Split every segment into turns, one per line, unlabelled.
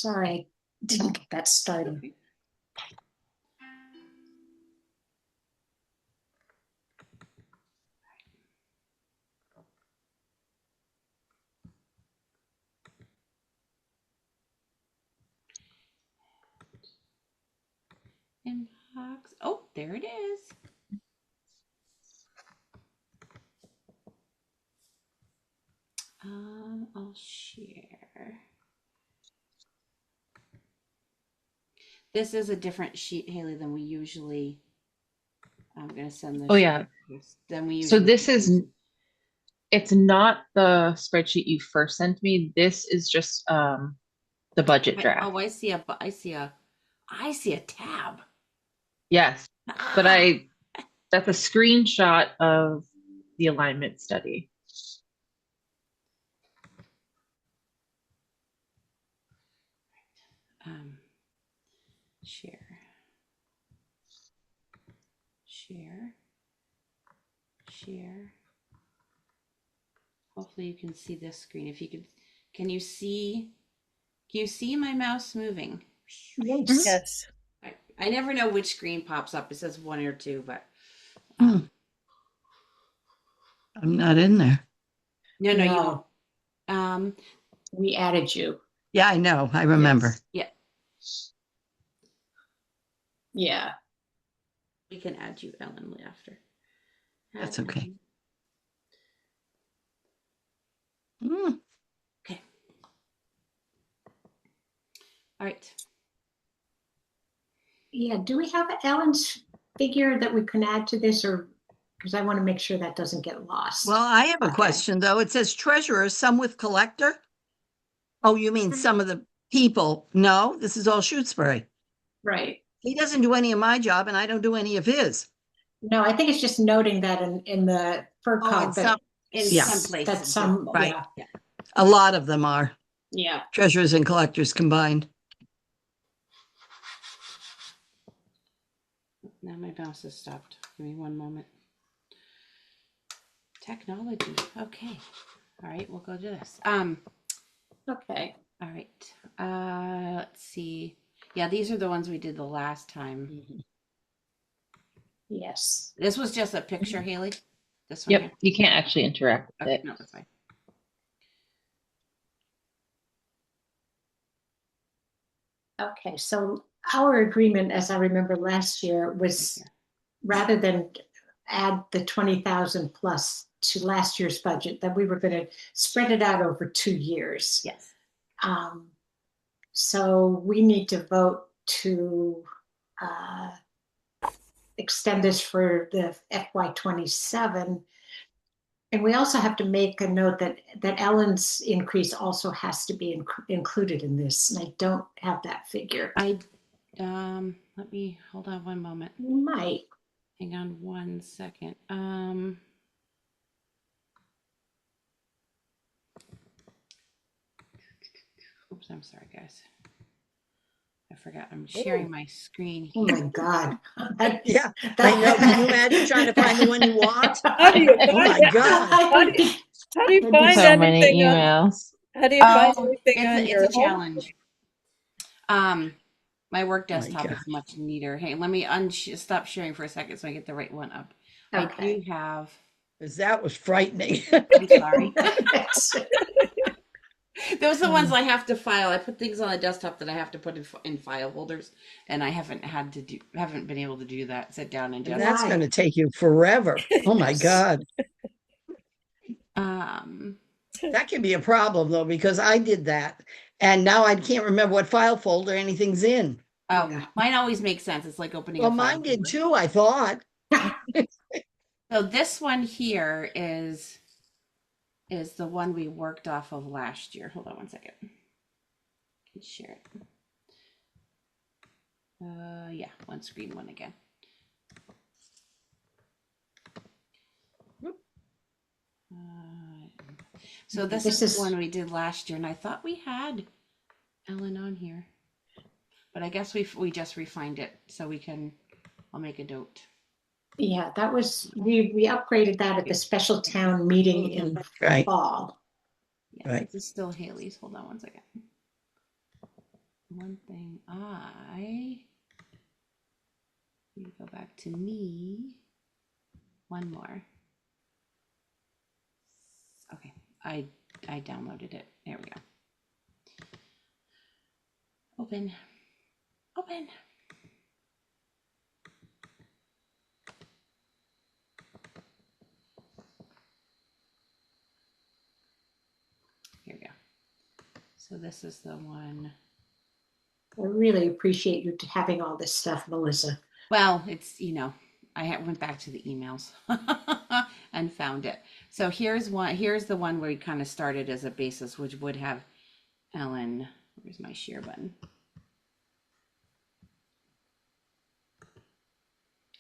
Sorry, didn't get that started.
Inbox. Oh, there it is. I'll share. This is a different sheet, Haley, than we usually. I'm gonna send this.
Oh yeah.
Then we
So
usually.
this is, it's not the spreadsheet you first sent me. This is just the budget draft.
Oh, I see a tab.
Yes, but that's a screenshot of the alignment study.
Share. Hopefully you can see this screen. If you could, can you see my mouse moving?
Yes.
I never know which screen pops up. It says 1 or 2, but
I'm not in there.
No.
We added you.
Yeah, I know. I remember.
Yes.
Yeah.
We can add you, Ellen, after.
That's okay.
Okay. All right.
Yeah. Do we have Ellen's figure that we can add to this, or because I want to make sure that doesn't get lost?
Well, I have a question though. It says treasurer, some with collector. Oh, you mean some of the people? No, this is all Shutesbury.
Right.
He doesn't do any of my job, and I don't do any of his.
No, I think it's just noting that in the FERCog that
in some places,
that some
right. Yeah. A lot of them are.
Yeah.
Treasurers and collectors combined.
Now my mouse has stopped. Give me one moment. Technology. Okay. All right, we'll go do this.
Okay.
All right. Let's see. Yeah, these are the ones we did the last time.
Yes.
This was just a picture, Haley. This one.
Yep.
Here?
You can't actually interact with it.
No, that's fine.
Okay, so our agreement, as I remember last year, was rather than add the 20,000 plus to last year's budget, that we were going to spread it out over 2 years.
Yes.
So we need to vote to extend this for the FY27. And we also have to make a note that Ellen's increase also has to be included in this. And I don't have that figure.
Let me hold on one moment.
You might.
Hang on 1 second. Oops, I'm sorry, guys. I forgot. I'm sharing my screen here.
Oh my God.
Yeah, I know. Can you imagine trying to find the one you want?
How do you
Oh my God.
How do you find
So many
anything
emails.
How do you find anything on your
it's a challenge. My work desktop is much neater. Hey, let me stop sharing for a second so I get the right one up.
Okay.
I do have.
Because that was frightening.
I'm sorry. Those are the ones I have to file. I put things on the desktop that I have to put in file holders, and I haven't been able to do that. Sit down and just.
That's going to take you forever. Oh my God. That can be a problem though, because I did that, and now I can't remember what file folder anything's in.
Oh, yeah. Mine always makes sense. It's like opening.
Well, mine did too, I thought.
So this one here is the one we worked off of last year. Hold on 1 second. Let's share it. Yeah, one screen, one again. So this is the one we did last year, and I thought we had Ellen on here, but I guess we just refined it, so I'll make a note.
Yeah, that was, we upgraded that at the special town meeting in the fall.
Yeah, right. This is still Haley's. Hold on 1 second. one thing I need to go back to me. One more. Okay, I downloaded it. There we go. Open. Open. Here we go. So this is the one.
I really appreciate you having all this stuff, Melissa.
Well, it's, I went back to the emails and found it. So here's the one where we kind of started as a basis, which would have Ellen. Where's my share button?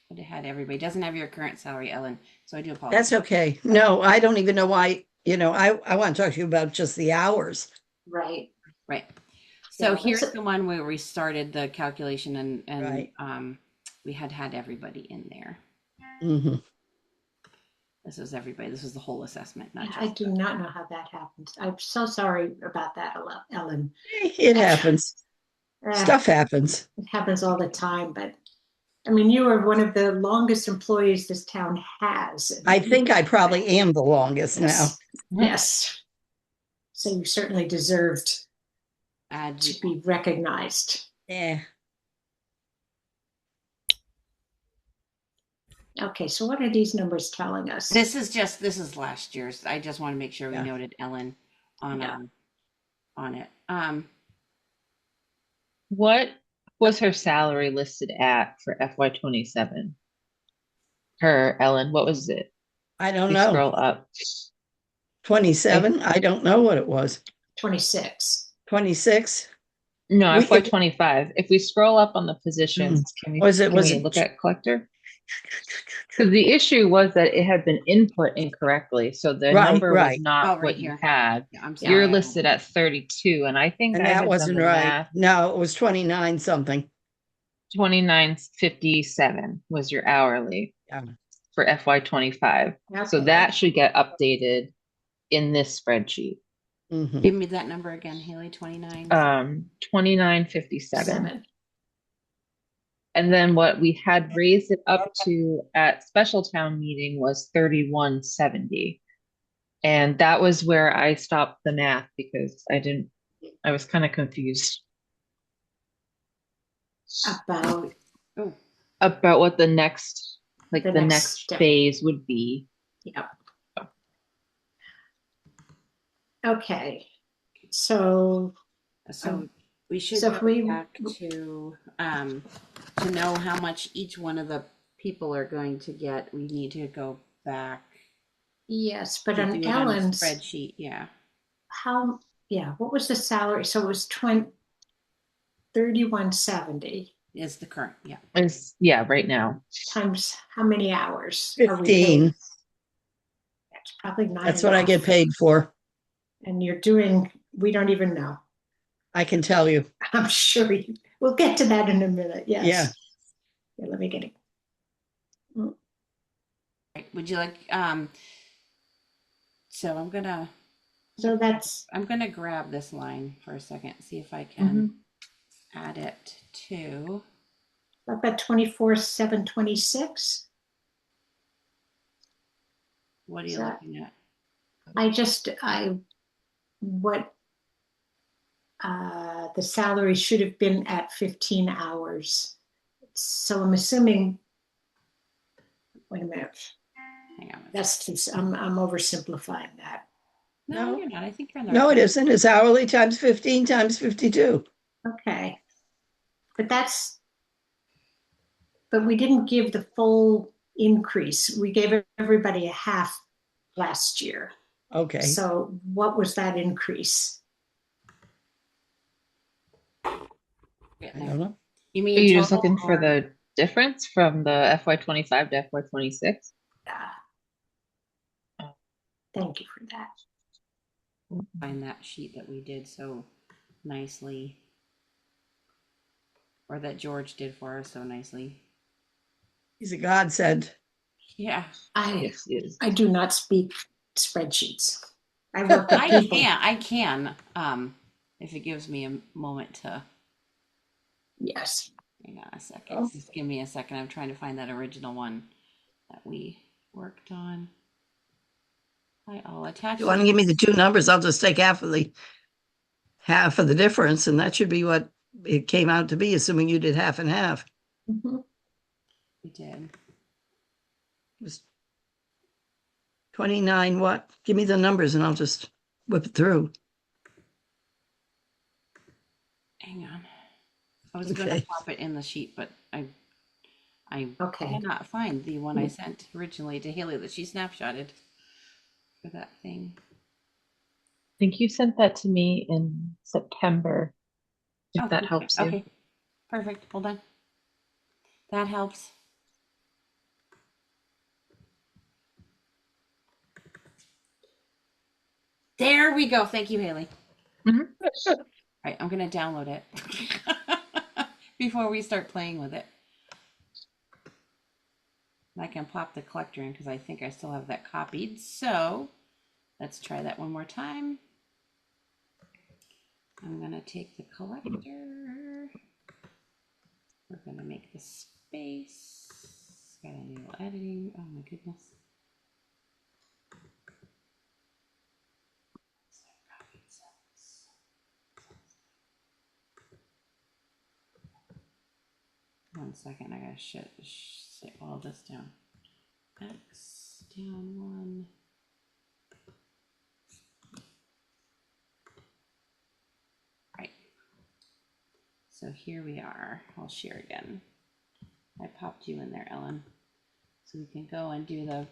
Would have had everybody. Doesn't have your current salary, Ellen. So I do apologize.
That's okay. No, I don't even know why, I want to talk to you about just the hours.
Right.
Right. So
Yeah,
here's
that's
the one where we started the calculation and
Right.
We had everybody in there.
hmm
This was everybody. This was the whole assessment, not
I
just
do not know how that happens. I'm so sorry about that, Ellen.
It happens.
Uh,
Stuff happens.
It happens all the time, but I mean, you are one of the longest employees this town has.
I think I probably am the longest now.
Yes. Yes. So you certainly deserved
add.
to be recognized.
Yeah.
Okay, so what are these numbers telling us?
This is last year's. I just want to make sure we
Yeah.
noted Ellen on
Yeah.
on it.
What was her salary listed at for FY27? Her, Ellen, what was it?
I don't
We
know.
scroll up.
27. I don't know what it was.
26.
26.
No,
We-
FY25. If we scroll up on the positions, can we
Was it- was
we
it-
look at collector? Because the issue was that it had been input incorrectly, so the
Right,
number was
right.
not
Oh, right
what you
here.
had.
Yeah, I'm
You're
sorry.
listed at 32, and I think
And
I
that
had
wasn't
done the
right.
math.
No, it was 29 something.
29.57 was your hourly
Yeah.
for FY25. So
Okay.
that should get updated in this spreadsheet.
Mhm.
Give me that number again, Haley. 29.
29.57.
7.
And then what we had raised it up to at special town meeting was 31.70. And that was where I stopped the math because I was kind of confused
About
Oh,
about what the next
The
the
next
next
step.
phase would be.
Yep. Okay. So
so we should
so if
go
we-
back to know how much each one of the people are going to get. We need to go back
yes, but
to
on
do it on a
Ellen's,
spreadsheet. Yeah.
what was the salary? So it was 3170
Is the current. Yeah.
Right now.
times how many hours? are we paid?
15.
That's probably 9.
That's what I get paid for.
And you're doing, we don't even know.
I can tell you.
I'm sure we'll get to that in a minute. Yes.
Yeah.
Here, let me get it.
Right. Would you like so
So that's
I'm gonna grab this line for a second, see if I can add it to
about 24,726.
what are you
Is that-
looking at?
What the salary should have been at 15 hours. So I'm assuming, wait a minute,
Hang on.
I'm oversimplifying that.
No,
No.
you're not. I think you're in the
No,
right
it isn't. It's hourly times 15 times 52.
Okay. But we didn't give the full increase. We gave everybody a half last year.
Okay.
So what was that increase?
Yeah.
I don't know.
You
Are
mean
you just
total
looking for
or-
the difference from the FY25 to FY26?
Thank you for that.
find that sheet that we did so nicely, or that George did for us so nicely.
He's a godsend.
Yeah,
Yes, it is.
I do not speak spreadsheets. I work with
I
people.
can. If it gives me a moment to
Yes.
Hang on a second. Just give me a second. I'm trying to find that original one that we worked on. I'll attach.
You want to give me the two numbers? I'll just take half of the difference, and that should be what it came out to be, assuming you did half and half.
Mhm.
We did.
It was 29 what? Give me the numbers and I'll just whip it through.
Hang on. I was going
Okay.
to pop it in the sheet, but I
Okay.
cannot find the one I sent originally to Haley that she snapshotted for that thing.
I think you sent that to me in September, if that helps you.
Okay. Perfect. Hold on. That helps. There we go. Thank you, Haley.
Mhm.
All right, I'm going to download it before we start playing with it. I can pop the collector in because I think I still have that copied. So let's try that one more time. I'm going to take the collector. We're going to make the space. Got a new editing. Oh my goodness. One second, I gotta set all this down. X down one. Right. So here we are. I'll share again. I popped you in there, Ellen. So we can go and do the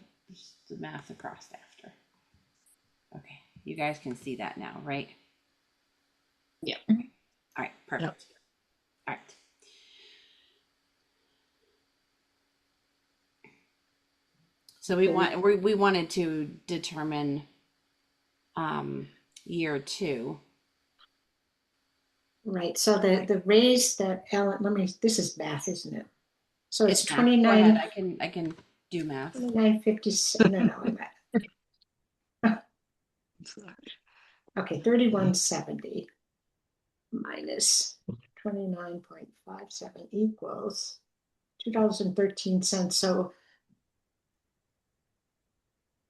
math across after. Okay, you guys can see that now, right?
Yeah.
All right, perfect.
Yep.
All right. So we wanted to determine year 2.
Right. So the raise that Ellen, this is math, isn't it? So it's
math. Go ahead.
29.
I can do math.
29.57. No, okay, 31.70 minus 29.57 equals $2.13.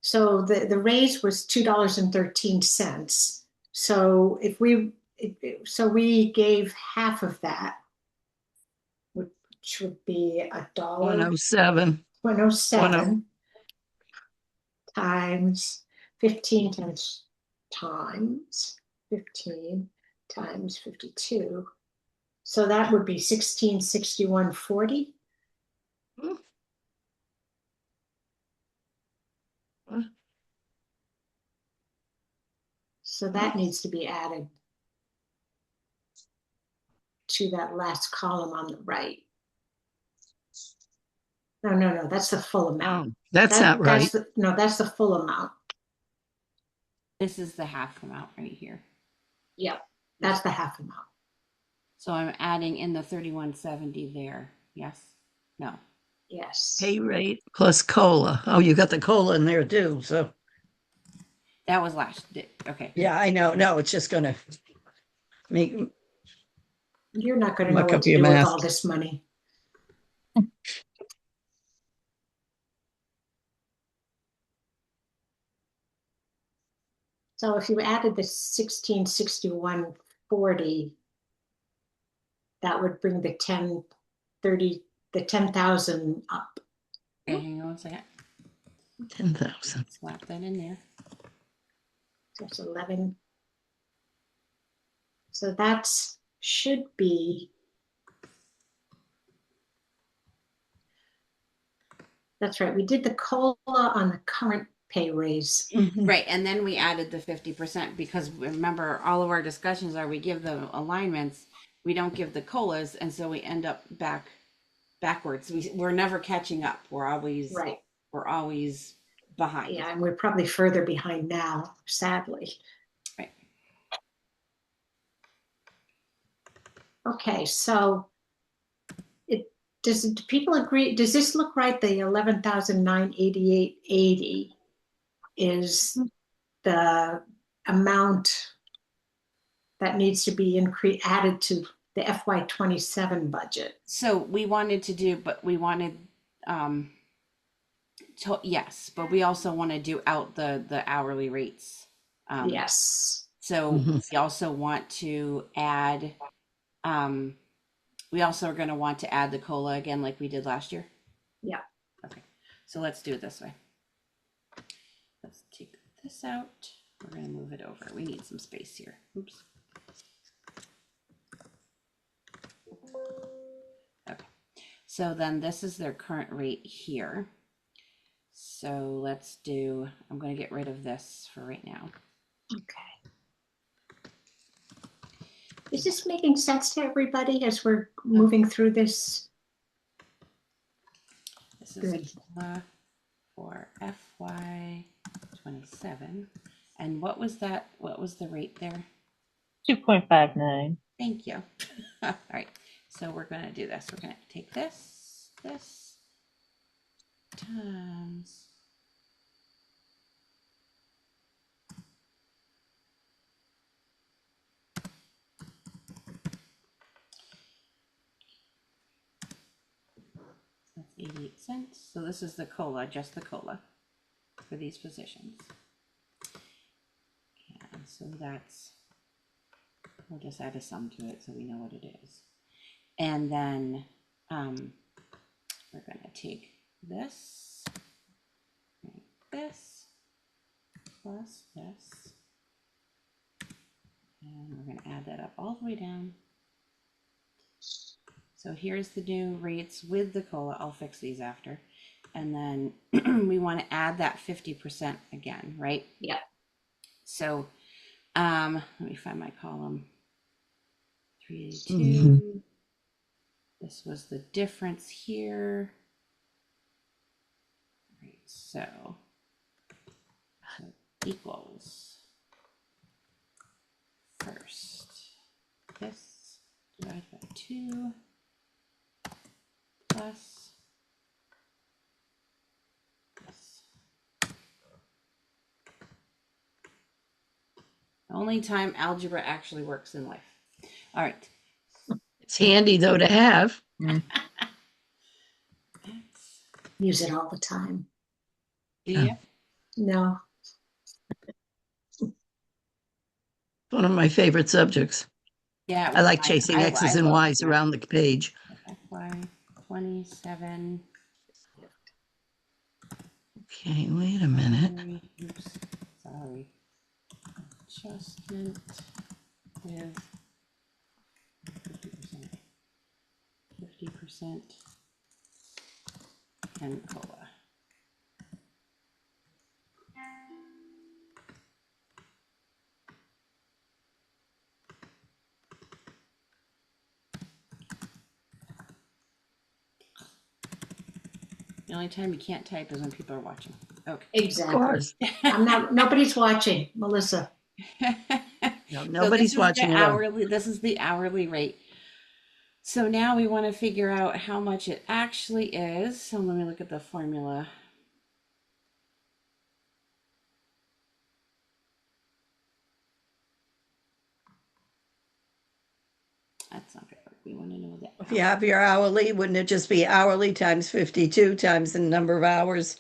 So the raise was $2.13. So so we gave half of that, which would be
$107.
107 times 15 times 15 times 52. So that would be 1661.40. So that needs to be added to that last column on the right. No, that's the full amount.
That's not right.
That's the full amount.
This is the half amount right here.
Yep, that's the half amount.
So I'm adding in the 31.70 there. Yes? No.
Yes.
Pay rate plus COLA. Oh, you got the COLA in there too. So
That was okay.
yeah, I know. No, it's just gonna make
You're not going to know
muck
what
up
to
your
do with
math.
all this money. So if you added the 1661.40, that would bring the 10,000 up.
Okay, hang on one second.
10,000.
Slap that in there.
So it's 11. So should be. That's right. We did the COLA on the current pay raise.
Right, and then we added the 50% because remember, all of our discussions are we give the alignments, we don't give the COLAs, and so we end up backwards. We're never catching up. We're always behind.
Yeah, and we're probably further behind now, sadly.
Right.
Okay, so do people agree? Does this look right? The 11,988.80 is the amount that needs to be added to the FY27 budget.
So we wanted to do, but we wanted, yes, but we also want to do out the hourly rates.
Yes.
So
Mhm.
we also want to add, we also are going to want to add the COLA again, like we did last year.
Yeah.
Okay, so let's do it this way. Let's take this out. We're going to move it over. We need some space here. Oops. Okay, so then this is their current rate here. So let's do, I'm going to get rid of this for right now.
Okay. Is this making sense to everybody as we're moving through this?
This is
Good.
COLA for FY27. And what was that? What was the rate there?
2.59.
Thank you. All right. So we're going to do this. We're going to take this times. That's 88 cents. So this is the COLA, just the COLA for these positions. And so that's, we'll just add a sum to it so we know what it is. And then we're going to take this, this, plus this, and we're going to add that up all the way down. So here's the new rates with the COLA. I'll fix these after. And then we want to add that 50% again, right?
Yeah.
So let me find my column. 382. This was the difference here. Right, so equals first this divided by 2 plus this. The only time algebra actually works in life. All right.
It's handy though to have.
X.
Use it all the time.
Do
Yeah.
you?
No.
One of my favorite subjects.
Yeah.
I like chasing X's and
love
Y's
that.
around the page.
FY27.
Okay, wait a minute.
Oops, sorry. Adjustment with 50% and COLA. The only time you can't type is when people are watching. Okay.
Of
Exactly.
course.
I'm not, nobody's watching, Melissa.
No,
So
nobody's watching at all.
hourly. This is the hourly rate. So now we want to figure out how much it actually is. So let me look at the formula. That's not fair. We want to know that.
If you have your hourly, wouldn't it just be hourly times 52 times the number of hours?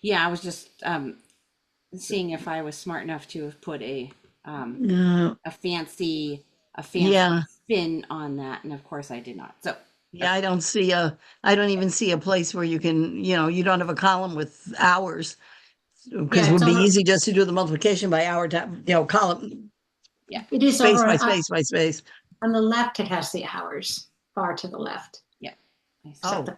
Yeah, I was just seeing if I was smart enough to have put a
No.
fancy
Yeah.
spin on that, and of course I did not. So
Yeah, I don't even see a place where you can, you don't have a column with hours. Because
Yeah,
it would
it's
be
over-
easy just to do the multiplication by hour time, column,
It is
space
over
by
on,
space by space.
on the left, it has the hours, far to the left.
I see.
Oh.
The-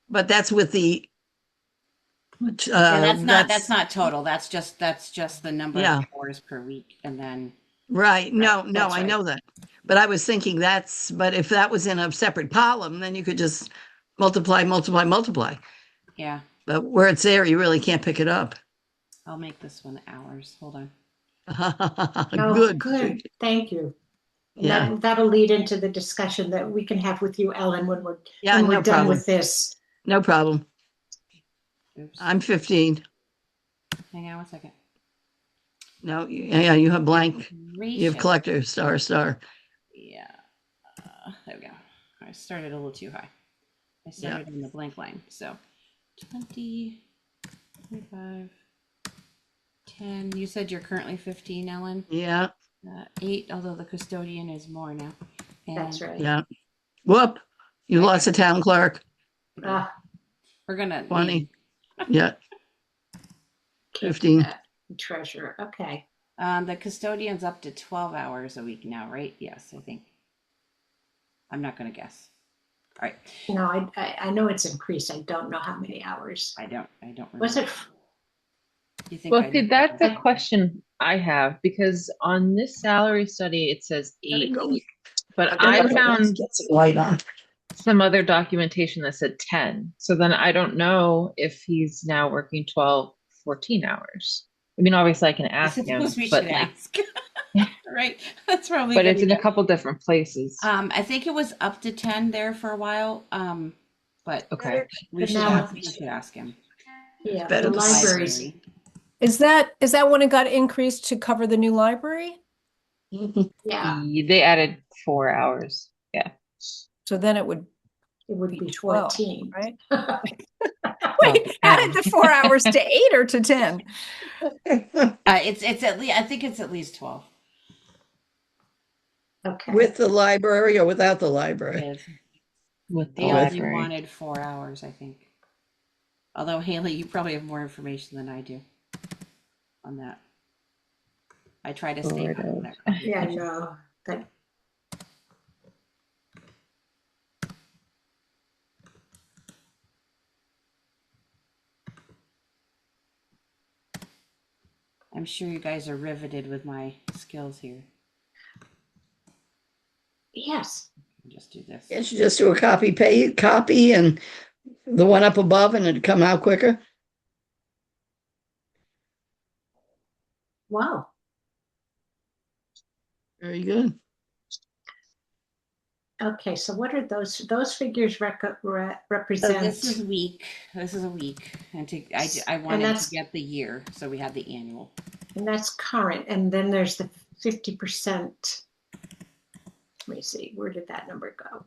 But that's with the.
Yeah, that's not total. That's just the number
Yeah.
of hours per week, and then
Right. No,
that's
I
right.
know that. But I was thinking but if that was in a separate column, then you could just multiply.
yeah,
But where it's there, you really can't pick it up.
I'll make this one hours. Hold on.
Oh,
Good.
good. Thank you.
Yeah.
That'll lead into the discussion that we can have with you, Ellen, when we're
Yeah,
when we're
no
done
problem.
with this.
No problem.
Oops.
I'm 15.
Hang on one second.
No, yeah, you have blank. You have
Gracious.
collector, star, star.
Yeah. There we go. I started a little too high. I
Yeah.
started in the blank line. So 20, 25, 10. You said you're currently 15, Ellen?
Yeah,
8, although the custodian is more now. And
That's right.
yeah. Whoop, you
I
lost a town clerk,
Ah,
we're gonna
20. Yeah,
can't do
15.
that. Treasurer, okay.
the custodian's up to 12 hours a week now, right? Yes, I think. I'm not gonna guess. All right.
No, I know it's increased. I don't know how many hours.
I don't remember.
Was it,
You think
Well,
I
see,
know?
that's a question I have because on this salary study, it says 8, but I found
Light on.
some other documentation that said 10. So then I don't know if he's now working 12, 14 hours. I mean, obviously I can
I
ask him,
suppose we
but
should
like,
ask. Right? That's probably
but it's
good.
in a couple different places.
I think it was up to 10 there for a while. But
Okay.
we
But
should
now
ask,
it's-
we should ask him.
yeah,
better
the
to-
libraries.
Library.
Is that when it got increased to cover the new library?
Yeah,
They added 4 hours. Yeah.
So then it would
it would
be
be
12,
14.
right?
Well,
Wait, added the 4 hours to 8 or to 10?
It's at least, I think it's at least 12.
Okay.
With the library or without the library?
With
with the
they only
library.
wanted 4 hours, I think. Although Haley, you probably have more information than I do on that. I try to stay
Sort
out of
of.
that conversation.
Yeah, no, that,
I'm sure you guys are riveted with my skills here.
yes.
I'll just do this.
Can't you just do a copy and the one up above and it'd come out quicker?
Wow.
Very good.
Okay, so what are those figures
So
represent?
this is week. This is a week, and I wanted
that's-
to get the year, so we had the annual.
And that's current, and then there's the 50%. Let me see, where did that number go?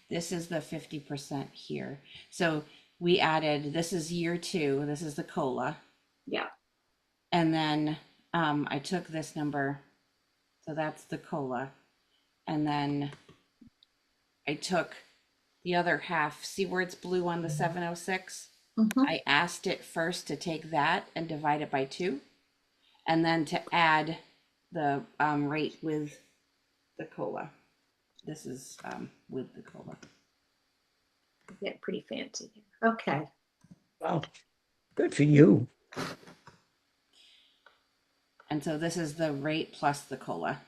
This is the 50% here. So we added. This is year 2. This is the COLA,
Yeah,
and then I took this number. So that's the COLA, and then I took the other half. See where it's blue on the 706?
mhm.
I asked it first to take that and divide it by 2, and then to add the rate with the COLA. This is with the COLA.
Get pretty fancy here. Okay,
Wow. Good for you.
And so this is the rate plus the COLA,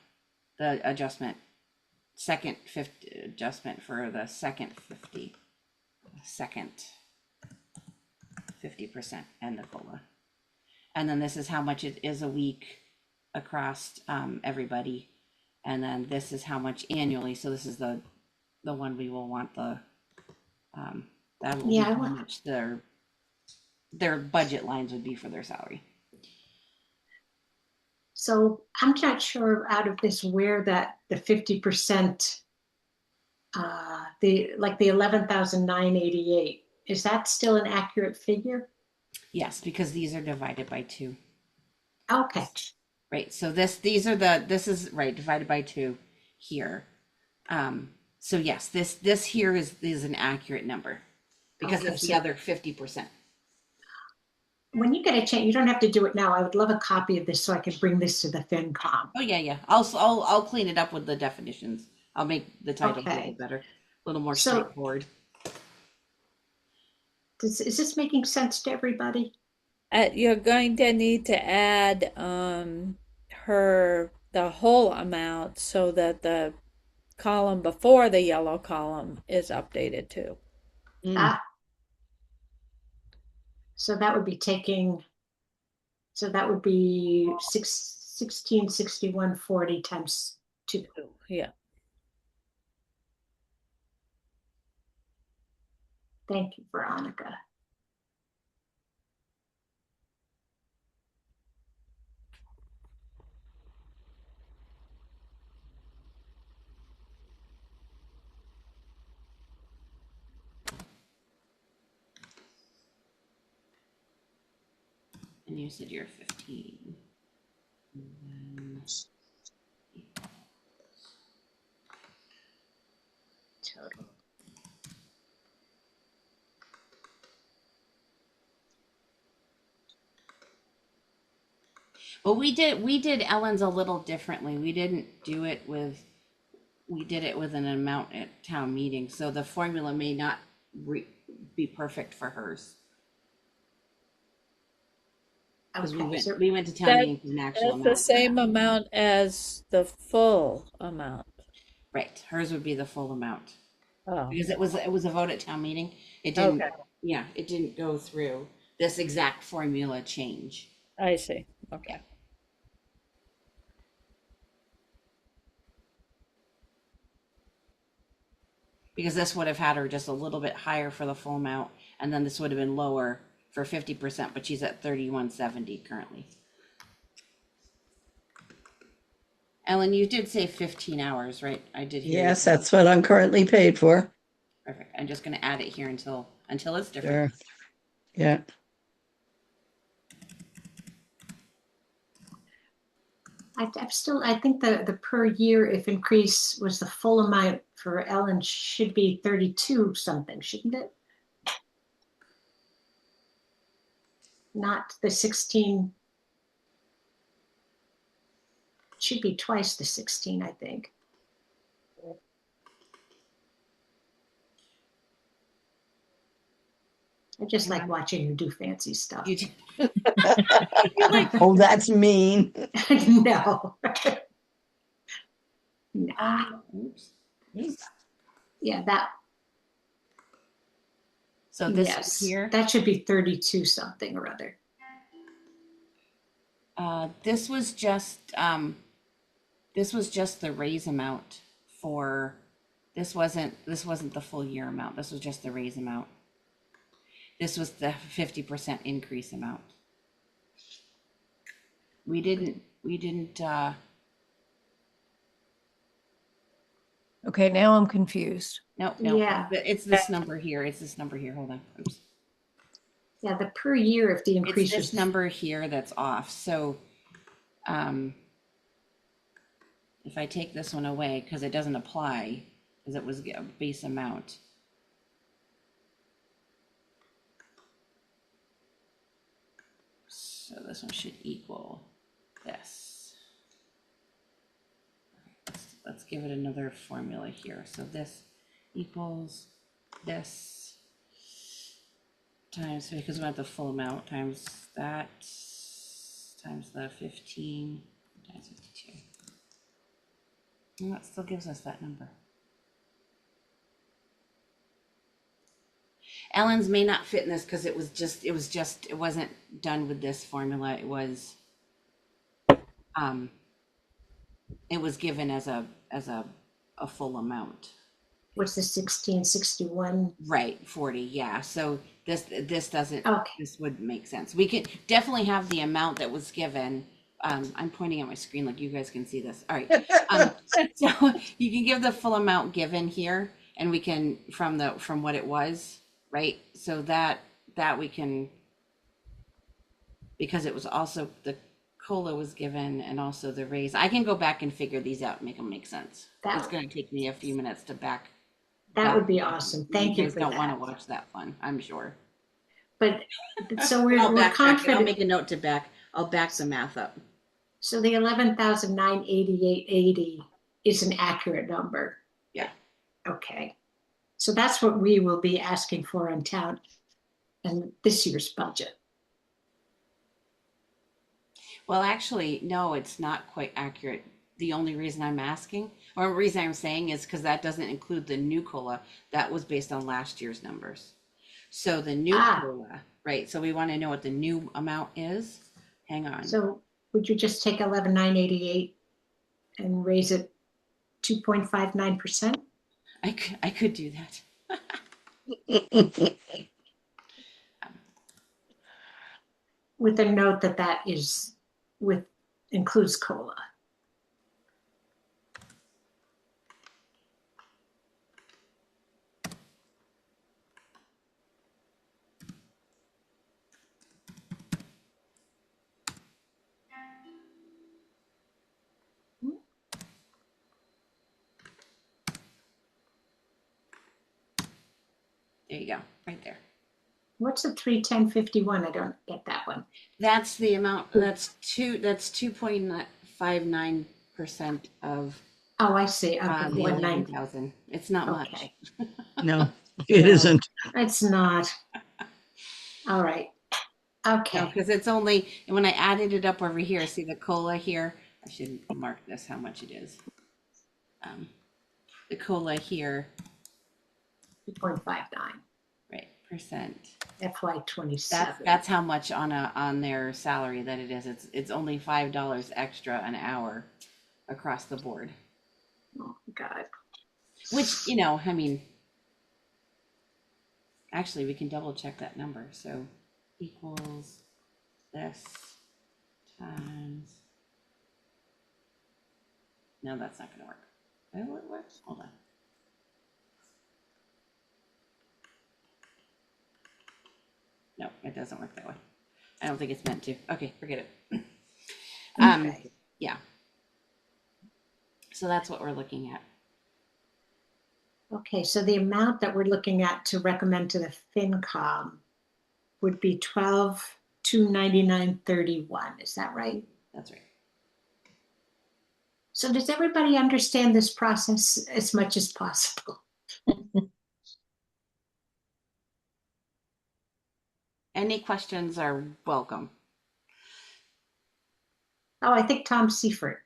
the adjustment, second 50 adjustment for the second 50% and the COLA. And then this is how much it is a week across everybody. And then this is how much annually. So this is the one we will want the that will
Yeah,
be
I
how
want-
much their budget lines would be for their salary.
so I'm not sure out of this where that the 50%, the 11,988, is that still an accurate figure?
Yes, because these are divided by 2.
Okay,
Right. So this is right divided by 2 here. So yes, this here is an accurate number because
Okay,
it's the
so-
other 50%.
when you get a chance, you don't have to do it now. I would love a copy of this so I can bring this to the FinCom.
Oh yeah. I'll clean it up with the definitions. I'll make the title a
Okay.
little better, a little more
So-
straightforward.
Is this making sense to everybody?
You're going to need to add the whole amount so that the column before the yellow column is updated too.
Ah. So that would be so that would be 1661.40 times 2.
Yeah.
Thank you, Veronica.
And you said you're 15. And then
Total.
Well, we did Ellen's a little differently. We didn't do it with, we did it with an amount at town meeting, so the formula may not be perfect for hers. Because
Okay, so
we went to town
That,
meeting with an actual
that's the
amount.
same amount as the full amount.
Right, hers would be the full amount.
Oh,
Because it was a vote at town meeting. It didn't,
okay,
yeah, it didn't go through this exact formula change.
I see. Okay.
Because this would have had her just a little bit higher for the full amount, and then this would have been lower for 50%, but she's at 3170 currently. Ellen, you did say 15 hours, right? I did hear you.
Yes, that's what I'm currently paid for.
Perfect. I'm just gonna add it here until it's
Sure.
different.
Yeah.
I think the per year, if increase was the full amount for Ellen, should be 32 something, shouldn't it? Not the 16. Should be twice the 16, I think. I just like watching you do fancy stuff.
You did.
Oh, that's mean.
No. Nah.
Oops.
Yeah, that,
So this
yes,
here,
that should be 32 something or other.
this was just the raise amount for, this wasn't the full year amount. This was just the raise amount. This was the 50% increase amount. We didn't,
Okay, now I'm confused.
no,
Yeah.
it's this number here. It's this number here. Hold on. Oops.
Yeah, the per year, if the
It's
increase
this
was,
number here that's off. So, if I take this one away, because it doesn't apply, because it was a base amount. So this one should equal this. Let's give it another formula here. So this equals this times, because we want the full amount, times that, times the 15, times 52. And that still gives us that number. Ellen's may not fit in this because it wasn't done with this formula. It was given as a full amount.
what's the 1661?
Right, 40, yeah. So this doesn't,
Okay.
this would make sense. We could definitely have the amount that was given. I'm pointing at my screen like you guys can see this. All right. So you can give the full amount given here, and we can from what it was, right? So that we can, because it was also the COLA was given and also the raise. I can go back and figure these out and make them make sense.
That-
It's going to take me a few minutes to back.
That would be awesome. Thank you
guys
for
don't want to
that.
watch that fun, I'm sure.
But, so we're
I'll backtrack it. I'll
confident.
make a note to back. I'll back the math up.
So the 11,988.80 is an accurate number.
Yeah.
Okay. So that's what we will be asking for on town and this year's budget.
Well, actually, no, it's not quite accurate. The only reason I'm asking, or the reason I'm saying, is because that doesn't include the new COLA. That was based on last year's numbers. So the new COLA, right? So we want to know what the new amount is. Hang on.
So would you just take 11,988 and raise it 2.59%?
I could do that.
With a note that is includes COLA.
There you go, right there.
What's the 31051? I don't get that one.
That's the amount, that's 2.59% of
Oh, I see. Okay,
the
190.
11,000. It's not much.
Okay.
No, it
No.
isn't.
It's not. All right.
No,
Okay.
because it's only, and when I added it up over here, see the COLA here? I should mark this how much it is. The COLA here,
2.59
right, percent.
FY27.
That's how much on their salary that it is. It's only $5 extra an hour across the board.
Oh, God.
Which, I mean, actually we can double check that number. So equals this times. No, that's not gonna work. Will it work? Hold on. No, it doesn't work that way. I don't think it's meant to. Okay, forget it.
Okay.
Yeah. So that's what we're looking at.
Okay, so the amount that we're looking at to recommend to the FinCom would be 12,299.31. Is that right?
That's right.
So does everybody understand this process as much as possible?
Any questions are welcome.
Oh, I think Tom Seifert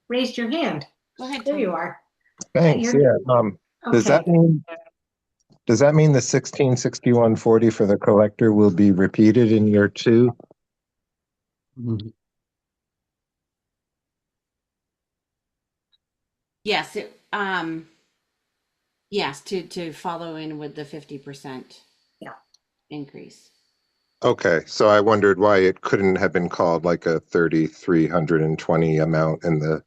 raised your hand.
Go ahead,
There
Tom.
you are.
Thanks.
You're-
Yeah. Does
Okay.
that mean the 166140 for the collector will be repeated in year two?
Yes, yes, to follow in with the 50%
Yeah.
increase.
Okay, so I wondered why it couldn't have been called like a 3,320 amount in the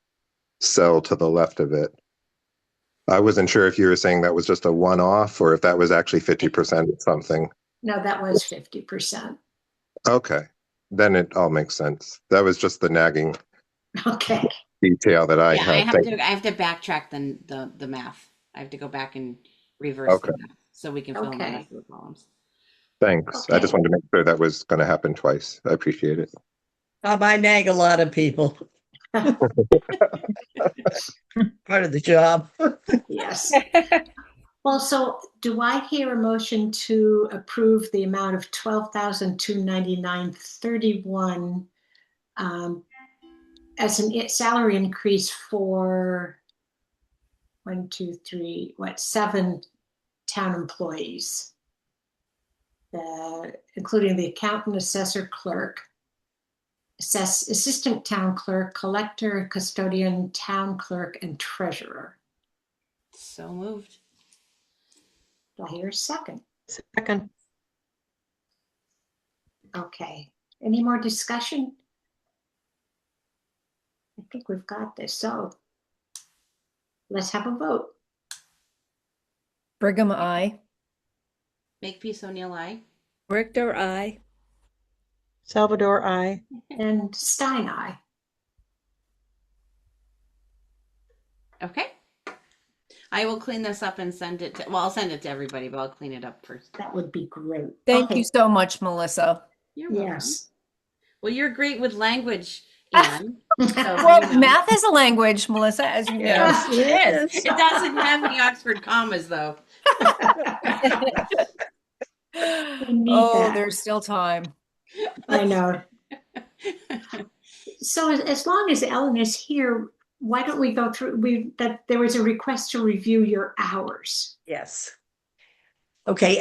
cell to the left of it. I wasn't sure if you were saying that was just a one-off or if that was actually 50% of something.
No, that was 50%.
Okay, then it all makes sense. That was just the nagging
Okay.
detail that I
Yeah, I
had.
have to backtrack the math. I have to go back and reverse the math so we can fill in the
Okay.
rest of the columns.
Thanks. I just
Okay.
wanted to make sure that was going to happen twice. I appreciate it.
I nag a lot of people. Part of the job.
Yes. Well, so do I hear a motion to approve the amount of 12,299.31 as a salary increase for 7 town employees, including the accountant, assessor, clerk, assistant town clerk, collector, custodian, town clerk, and treasurer.
So moved.
Do I hear a second?
Second.
Okay. Any more discussion? I think we've got this. So let's have a vote.
Brigham, I.
Makepeace O'Neill, aye.
Richter, I.
Salvador, I.
And Stein, aye.
Okay. I will clean this up and send it to, well, I'll send it to everybody, but I'll clean it up first.
That would be great.
Thank
Okay.
you so much, Melissa.
You're welcome.
Yes.
Well, you're great with language, Anne.
Well, math is a language, Melissa, as you know.
Yes, it is.
It doesn't have any Oxford commas, though.
need
Oh,
that.
there's still time.
I know. So as long as Ellen is here, why don't we go through, that there was a request to review your hours.
Yes. Okay,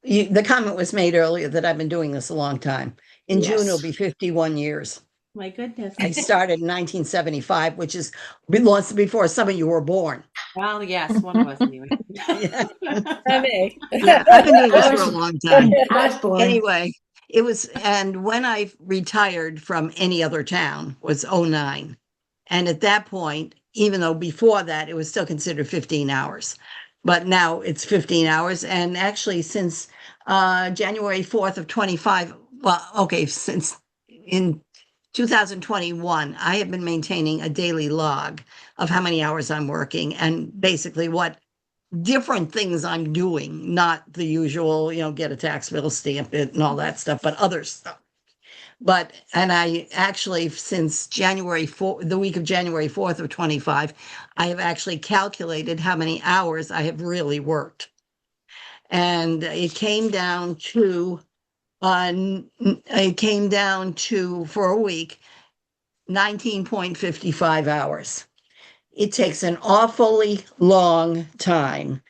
the comment was made earlier that I've been doing this a long time. In June, it'll
Yes.
be 51 years.
My goodness.
I started in 1975, which is once before some of you were born.
Well, yes, one of us anyway.
Yeah.
Me.
Yeah, I've been doing this for a long time.
I was born.
Anyway, and when I retired from any other town was 09. And at that point, even though before that, it was still considered 15 hours. But now it's 15 hours. And actually, since January 4th of 25, since in 2021, I have been maintaining a daily log of how many hours I'm working and basically what different things I'm doing, not the usual, get a tax bill, stamp it and all that stuff, but other stuff. And I actually, since January 4th, the week of January 4th of 25, I have actually calculated how many hours I have really worked. And it came down to, for a week, 19.55 hours. It takes an awfully long time,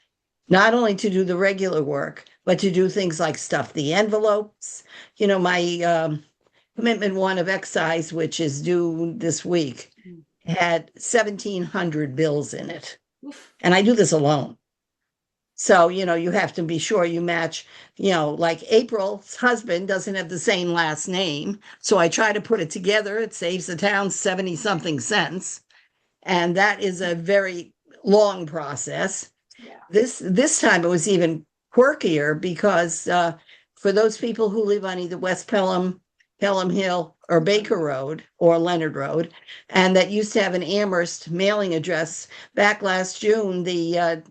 not only to do the regular work, but to do things like stuff the envelopes. My commitment one of excise, which is due this week, had 1,700 bills in it. And I do this alone. So, you have to be sure you match, like April's husband doesn't have the same last name. So I try to put it together. It saves the town 70 something cents. And that is a very long process.
Yeah.
This time it was even quirkier because for those people who live on either West Pelham Hill or Baker Road or Leonard Road, and that used to have an Amherst mailing address, back last June, the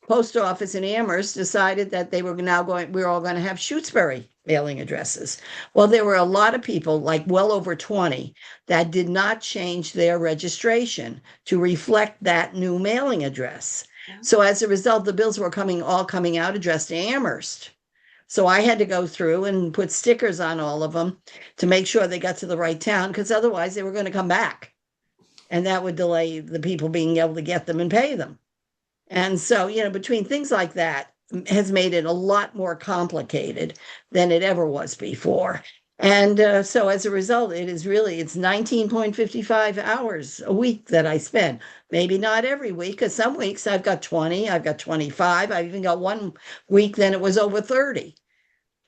post office in Amherst decided that we're all going to have Shutesbury mailing addresses. Well, there were a lot of people, like well over 20, that did not change their registration to reflect that new mailing address.
Yeah.
So as a result, the bills were all coming out addressed to Amherst. So I had to go through and put stickers on all of them to make sure they got to the right town, because otherwise they were going to come back. And that would delay the people being able to get them and pay them. And so, between things like that has made it a lot more complicated than it ever was before. And so as a result, it's 19.55 hours a week that I spend. Maybe not every week, because some weeks I've got 20, I've got 25, I've even got one week then it was over 30.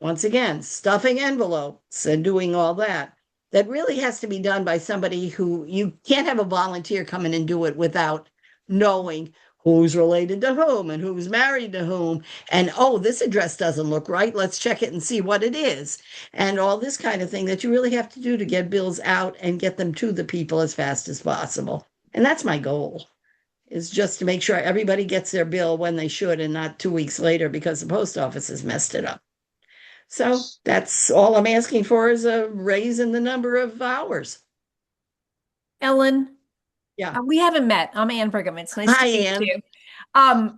Once again, stuffing envelopes and doing all that. That really has to be done by somebody who, you can't have a volunteer come in and do it without knowing who's related to whom and who's married to whom. And, oh, this address doesn't look right. Let's check it and see what it is. And all this kind of thing that you really have to do to get bills out and get them to the people as fast as possible. And that's my goal, is just to make sure everybody gets their bill when they should and not 2 weeks later because the post office has messed it up. So that's all I'm asking for, is a raise in the number of hours.
Ellen.
Yeah.
We haven't met. I'm Ann Brigham. It's nice
Hi,
to meet
Ann.
you.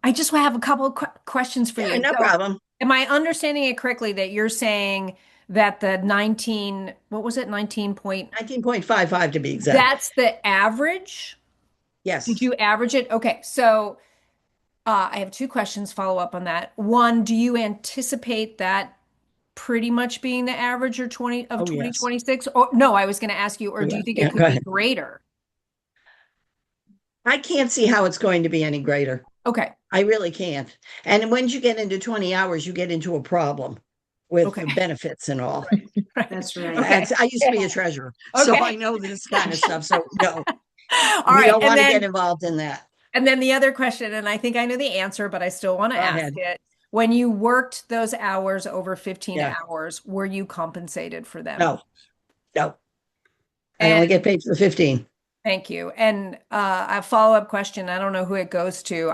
I just have a couple of questions for
Yeah,
you.
no
So,
problem.
am I understanding it correctly that you're saying that the 19, what was it, 19 point?
19.55 to be exact.
That's the average?
Yes.
Did you average it? Okay, so I have two questions follow up on that. One, do you anticipate that pretty much being the average of
Oh, yes.
2026? Or no, I was going to ask you, or do you think
Yeah,
it
go
could be
ahead.
greater?
I can't see how it's going to be any greater.
Okay,
I really can't. And once you get into 20 hours, you get into a problem with
Okay.
the benefits and all.
right.
That's right.
Okay.
I used to be a treasurer, so
Okay.
I know this kind of stuff. So no,
All
we
right,
don't
and
want to
then
get involved in that.
and then the other question, and I think I know the answer, but I still want to
Go
ask
ahead.
it. When you worked those hours over 15
Yeah.
hours, were you compensated for them?
No. I only
And
get paid for 15.
thank you. And a follow-up question, I don't know who it goes to.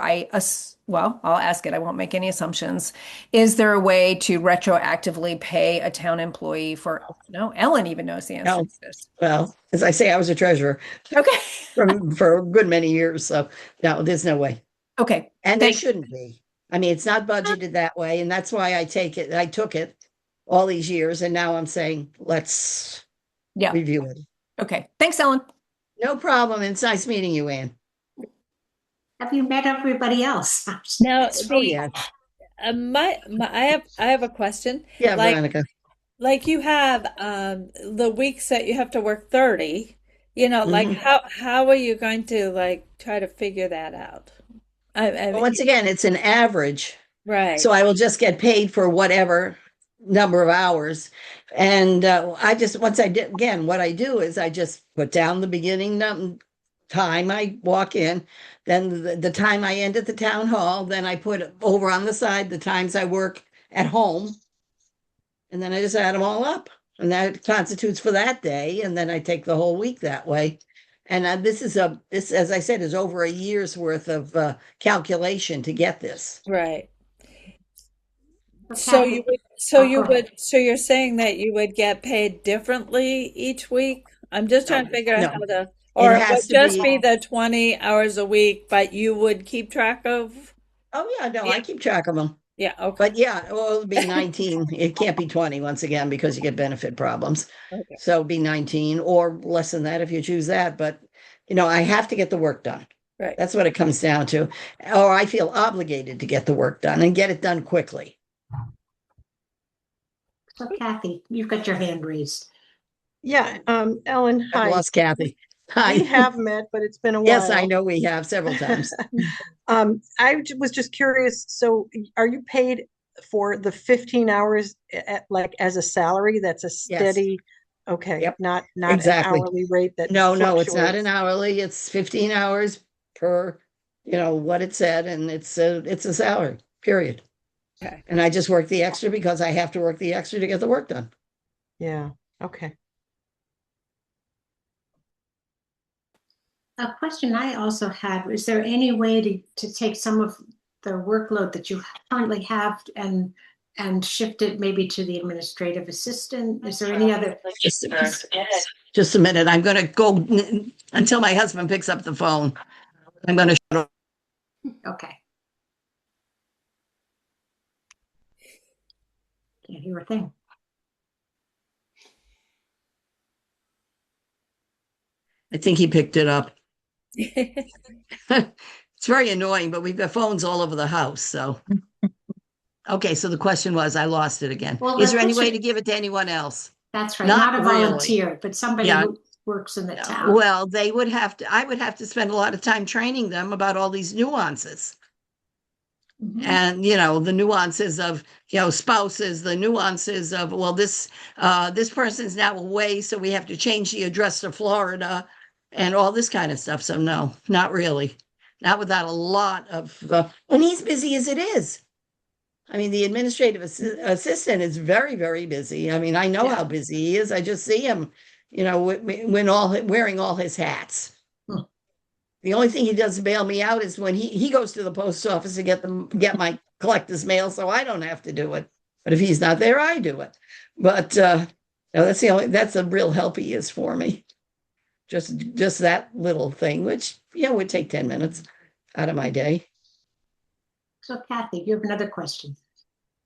Well, I'll ask it. I won't make any assumptions. Is there a way to retroactively pay a town employee for, no, Ellen even knows the answer
No.
to this.
Well, as I say, I was a treasurer
Okay.
for a good many years. So no, there's no way.
Okay.
And there
Thank-
shouldn't be. I mean, it's not budgeted that way. And that's why I took it all these years. And now I'm saying, let's
Yeah.
review it.
Okay. Thanks, Ellen.
No problem. It's nice meeting you, Ann.
Have you met everybody else?
Now,
Oh, yeah.
I have a question.
Yeah,
Like-
Veronica.
Like you have the weeks that you have to work 30, like
Mhm.
how are you going to like try to figure that out?
But once again, it's an average.
Right.
So I will just get paid for whatever number of hours. And what I do is I just put down the beginning time I walk in, then the time I end at the town hall, then I put over on the side the times I work at home. And then I just add them all up. And that constitutes for that day. And then I take the whole week that way. And this, as I said, is over a year's worth of calculation to get this.
Right. So
Kathy,
you
go ahead.
so you're saying that you would get paid differently each week? I'm just trying to figure out
No,
how to,
it
or it
has
would
to
just be
be.
the 20 hours a week, but you would keep track of?
Oh, yeah, no,
Yeah.
I keep track of them.
Yeah, okay.
But yeah, well, it'll be 19. It can't be 20 once again because you get benefit problems.
Okay.
So it'll be 19 or less than that if you choose that. But, I have to get the work done.
Right.
That's what it comes down to. Or I feel obligated to get the work done and get it done quickly.
So Kathy, you've got your hand raised.
Yeah, Ellen,
I've
hi.
lost Kathy. Hi.
We have met, but it's been a while.
Yes, I know we have several times.
Was just curious, so are you paid for the 15 hours like as a salary? That's a steady, okay,
Yep,
not
exactly.
an hourly rate that
No, it's not an
fluctuates.
hourly. It's 15 hours per, what it said, and it's a salary, period.
Okay.
And I just work the extra because I have to work the extra to get the work done.
Yeah, okay.
A question I also had, is there any way to take some of the workload that you currently have and shift it maybe to the administrative assistant? Is there any other?
Just a minute. I'm going to go until my husband picks up the phone. I'm going to shut off.
Okay. Can't hear a thing.
I think he picked it up. It's very annoying, but we've got phones all over the house. So, okay. So the question was, I lost it again.
Well,
is there any
that's
way
right.
to give it to anyone else?
That's right.
Not
Not a
really.
volunteer, but somebody
Yeah.
who works in the town.
Well, I would have to spend a lot of time training them about all these nuances.
Mhm.
And the nuances of spouses, the nuances of, well, this person's now away, so we have to change the address to Florida and all this kind of stuff. So no, not really, not without a lot of and he's busy as it is. I mean, the administrative assistant is very, very busy. I mean, I know
Yeah.
how busy he is. I just see him wearing all his hats. The only thing he does to bail me out is when he goes to the post office to get my collector's mail, so I don't have to do it. But if he's not there, I do it. But no, that's the real help he is for me. Just that little thing, which would take 10 minutes out of my day.
So Kathy, you have another question.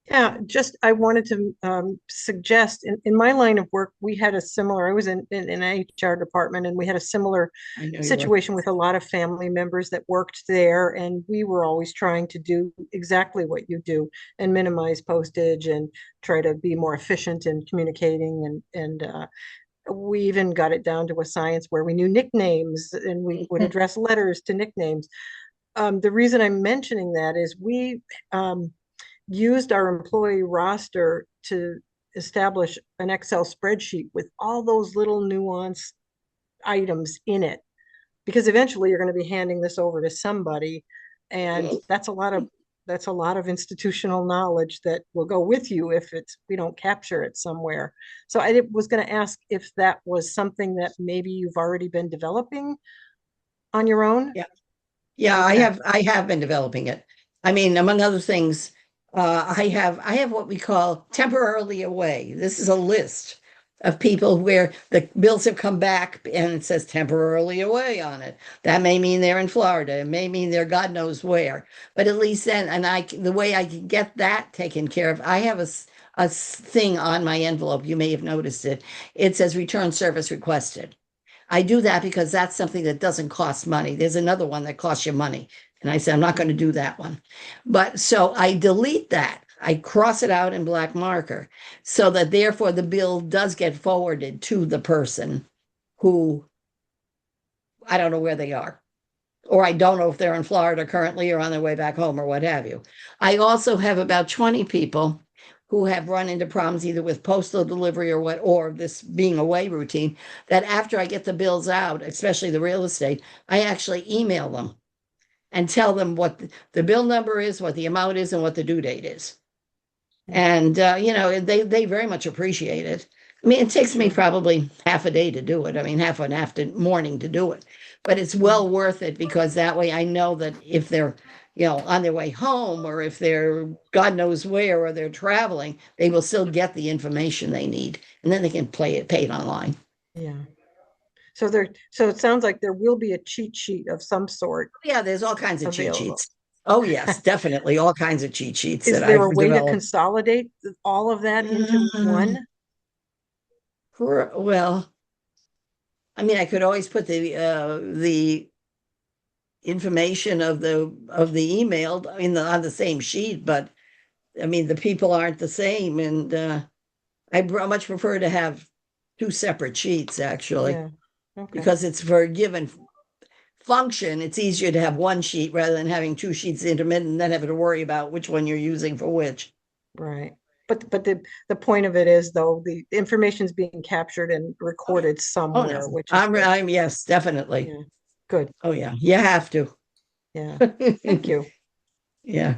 Yeah, I wanted to suggest in my line of work, we had I was in an HR department, and we had a similar
I know you were.
situation with a lot of family members that worked there, and we were always trying to do exactly what you do and minimize postage and try to be more efficient in communicating, and we even got it down to a science where we knew nicknames and we would address letters to nicknames. The reason I'm mentioning that is we used our employee roster to establish an Excel spreadsheet with all those little nuanced items in it. Because eventually you're going to be handing this over to somebody, and that's a lot of institutional knowledge that will go with you if we don't capture it somewhere. So I was going to ask if that was something that maybe you've already been developing on your own.
Yeah,
Okay.
I have been developing it. I mean, among other things, I have what we call temporarily away. This is a list of people where the bills have come back and it says temporarily away on it. That may mean they're in Florida. It may mean they're God knows where. But at least then, the way I can get that taken care of, I have a thing on my envelope. You may have noticed it. It says return service requested. I do that because that's something that doesn't cost money. There's another one that costs you money. And I said, I'm not going to do that one. But so I delete that. I cross it out in black marker so that therefore the bill does get forwarded to the person who I don't know where they are. Or I don't know if they're in Florida currently or on their way back home or what have you. I also have about 20 people who have run into problems either with postal delivery or this being away routine, that after I get the bills out, especially the real estate, I actually email them and tell them what the bill number is, what the amount is, and what the due date is. And they very much appreciate it. I mean, it takes me probably half a day to do it. I mean, half an after morning to do it. But it's well worth it because that way I know that if they're, on their way home or if they're God knows where or they're traveling, they will still get the information they need. And then they can pay it online.
Yeah. So it sounds like there will be a cheat sheet of some sort
Yeah, there's all kinds of cheat
available.
sheets. Oh, yes, definitely. All kinds of cheat sheets
Is
that
there a
I've
way to
developed.
consolidate all of that into one?
Well, I mean, I could always put the information of the email on the same sheet, but I mean, the people aren't the same, and I much prefer to have two separate sheets actually,
Yeah. Okay.
because it's for a given function. It's easier to have one sheet rather than having two sheets intermittent and then having to worry about which one you're using for which.
Right. But the point of it is though, the information's being captured and recorded
Oh
somewhere,
no,
which is good.
I'm yes, definitely.
Yeah. Good.
Oh yeah, you have to.
Yeah. Thank you.
Yeah.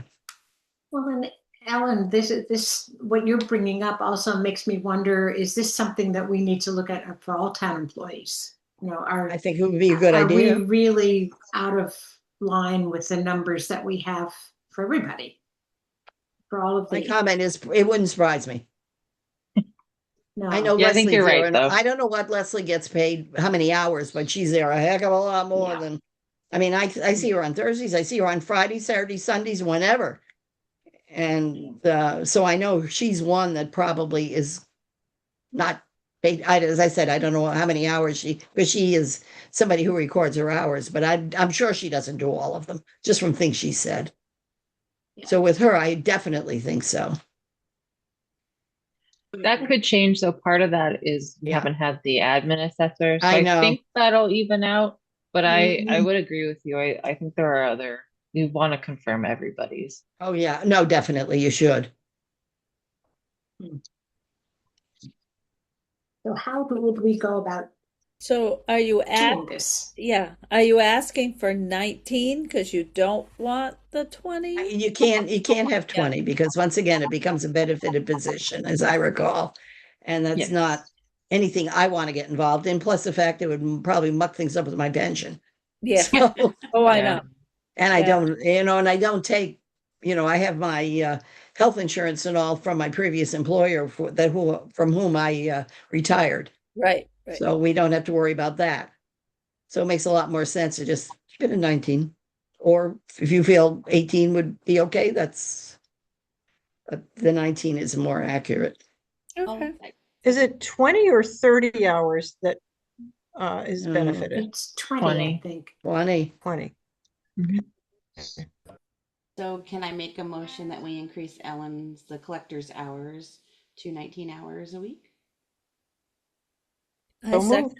Well, and Ellen, this what you're bringing up also makes me wonder, is this something that we need to look at for all town employees?
I think it would be a good
are we
idea.
really out of line with the numbers that we have for everybody? For all of
My
the,
comment is, it wouldn't surprise me.
no.
I know
Yeah, I think
Leslie's
you're
there,
right,
and
though.
I don't know what Leslie gets paid, how many hours, but she's there a heck of a lot more
Yeah.
than, I mean, I see her on Thursdays, I see her on Fridays, Saturdays, Sundays, whenever. And so I know she's one that probably is not paid. As I said, I don't know how many hours because she is somebody who records her hours, but I'm sure she doesn't do all of them, just from things she said.
Yeah.
So with her, I definitely think so.
That could change. So part of that is we
Yeah.
haven't had the admin assessor. So
I
I
know.
think that'll even out. But I
Mhm.
would agree with you. I think there are other, we want to confirm everybody's.
Oh, yeah. No, definitely. You should.
So how would we go about
So are you
doing this?
are you asking for 19 because you don't want the 20?
You can't have 20 because once again, it becomes a benefited position, as I recall. And that's
Yes.
not anything I want to get involved in. Plus the fact it would probably muck things up with my pension.
Yeah.
So,
Oh, I
Yeah.
know.
and I
Yeah.
don't, and I don't take, I have my health insurance and all from my previous employer from whom I retired.
Right.
So we don't have to worry about that. So it makes a lot more sense to just keep it at 19. Or if you feel 18 would be okay, the 19 is more accurate.
Okay.
Is it 20 or 30 hours that is
Mm.
benefited?
It's 20,
20.
I think.
20.
20.
So can I make a motion that we increase the collector's hours to 19 hours a week?
I
So
second
moved.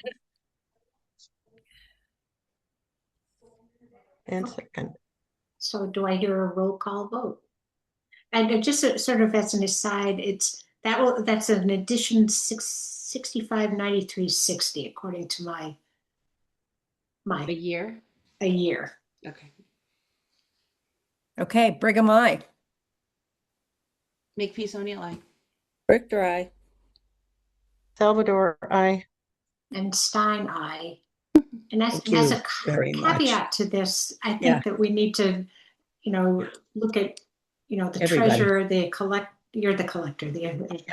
And second.
So do I hear a roll call vote? And just sort of as an aside, that's an addition 6593.60 according to
A
my
year?
a year.
Okay.
Okay, Brigham, I.
Make peace, O'Neill, aye.
Brick dry.
Salvador, I.
And Stein, I. And as
Thank
as
you
a
very much.
caveat to this, I think
Yeah.
that we need to, look at, the
Everybody.
treasurer, you're the collector,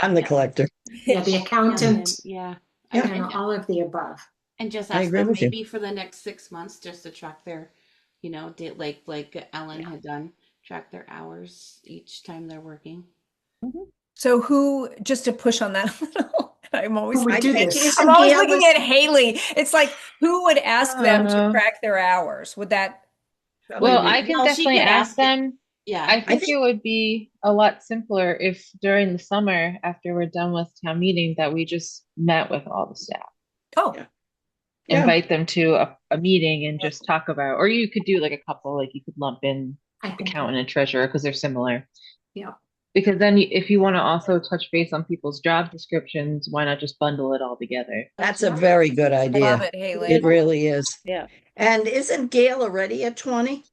I'm the collector.
the accountant,
Yeah.
Yeah.
and all of the above.
And just
I
ask
agree
them
with you.
maybe for the next 6 months just to track their, like Ellen had done, track their hours each time they're working.
So who, just to push on that a little, I'm always,
Who would do
think
this?
it's-
I'm always
Gail
looking
was-
at Haley. It's like, who would ask them to
Uh,
track their hours? Would that?
Well, I can
Well, she
definitely
could
ask
ask it.
them.
Yeah.
I think
think-
it would be a lot simpler if during the summer, after we're done with town meeting, that we just met with all the staff.
Oh,
Yeah. Yeah.
Invite them to a meeting and just talk about, or you could do like a couple, like you could lump in
I think,
accountant and treasurer because they're similar.
Yeah.
Because then if you want to also touch base on people's job descriptions, why not just bundle it all together?
That's a very good
love
idea.
it, Haley.
It really is.
Yeah.
And isn't Gail already at 20?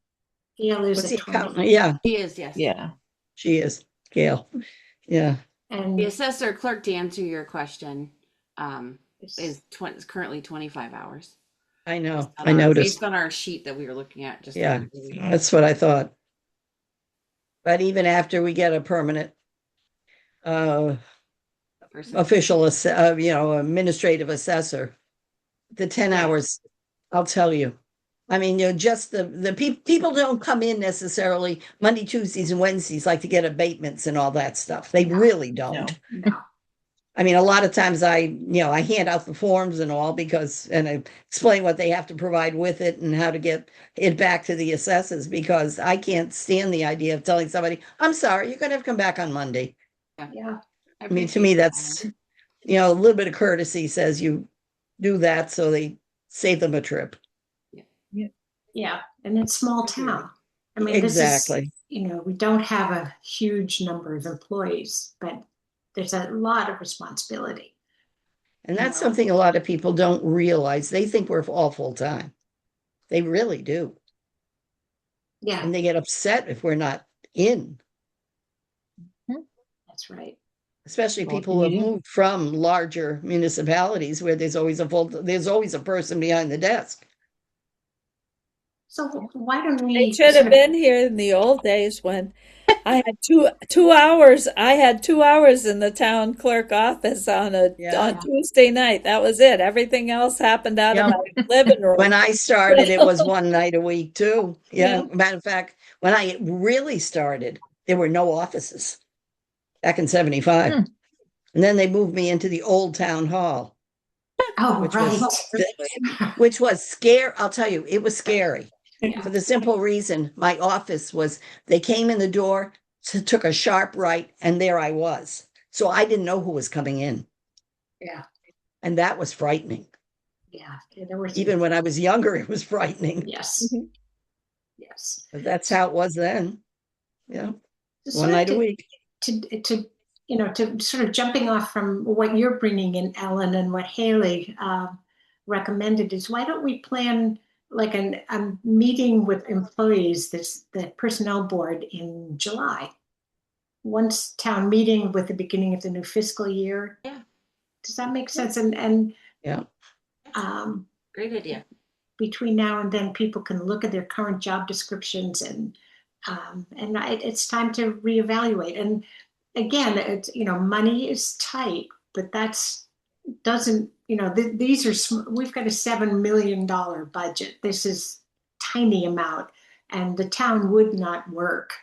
Gail is
What's the
at 20.
accountant? Yeah,
She is, yes.
Yeah.
she is. Gail. Yeah.
And
The assessor clerk, to answer your question, is currently 25 hours.
I know,
Based on
I noticed.
Based on our sheet that we were looking at just.
Yeah,
the other week.
that's what I thought. But even after we get a permanent
Person.
official, administrative assessor, the 10
Yeah.
hours, I'll tell you. I mean, just the people don't come in necessarily Monday, Tuesdays, and Wednesdays like to get abatements and all that stuff. They really don't.
No.
I mean, a lot of times I hand out the forms and all and I explain what they have to provide with it and how to get it back to the assessors, because I can't stand the idea of telling somebody, I'm sorry, you're going to have to come back on Monday.
Yeah.
I mean, to me, that's, a little bit of courtesy says you do that so they save them a trip.
Yeah, and it's small town. I mean, this is,
Exactly.
we don't have a huge number of employees, but there's a lot of responsibility.
And that's
No.
something a lot of people don't realize. They think we're all full time. They really do.
Yeah,
And they get upset if we're not in,
that's right.
especially
What
people
can
who
you
have
do?
moved from larger municipalities where there's always a person behind the desk.
So why don't
They
we
should
sort
have
of-
been here in the old days when I had 2 hours. I had 2 hours in the town clerk office on
Yeah.
Tuesday night. That was it. Everything else happened out of
Yeah.
my living room.
When I started, it was one night a week too. Yeah.
Yeah.
Matter of fact, when I really started, there were no offices back in 75.
Hmm.
And then they moved me into the old town hall,
Oh,
which
right.
was scary. I'll tell you, it was scary.
Yeah.
For the simple reason, my office was, they came in the door, took a sharp right, and there I was. So I didn't know who was coming in.
Yeah.
And that was frightening.
Yeah, there were
Even when I was younger, it was frightening.
Yes.
Mhm.
Yes.
But that's how it was then. Yeah.
So
One
sort of
night a
to-
week.
to sort of jumping off from what you're bringing in, Ellen, and what Haley recommended is, why don't we plan like a meeting with employees, the personnel board in July? Once town meeting with the beginning of the new fiscal year.
Yeah.
Does that make sense? And
Yeah.
Great idea.
between now and then, people can look at their current job descriptions and it's time to reevaluate. And again, it's, money is tight, but doesn't, these are, we've got a $7 million budget. This is tiny amount, and the town would not work,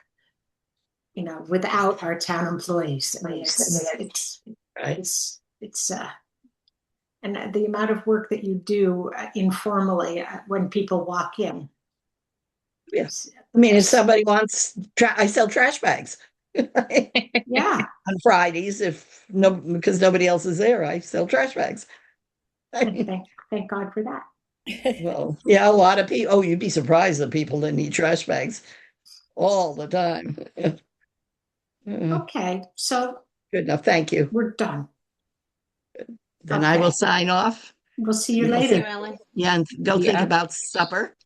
without our town employees. I mean, it's and the amount of work that you do informally when people walk in.
Yes. I mean, if somebody wants, I sell trash bags.
Yeah.
On Fridays, because nobody else is there, I sell trash bags. I mean,
Thank God for that.
well, yeah, a lot of people. Oh, you'd be surprised that people that need trash bags all the time.
Okay, so
Good enough. Thank you.
we're done.
Then I will
Okay.
sign off.
We'll see you
You
Thank
later.
you, Ellen.
Yeah, and don't think
Yeah.
about supper.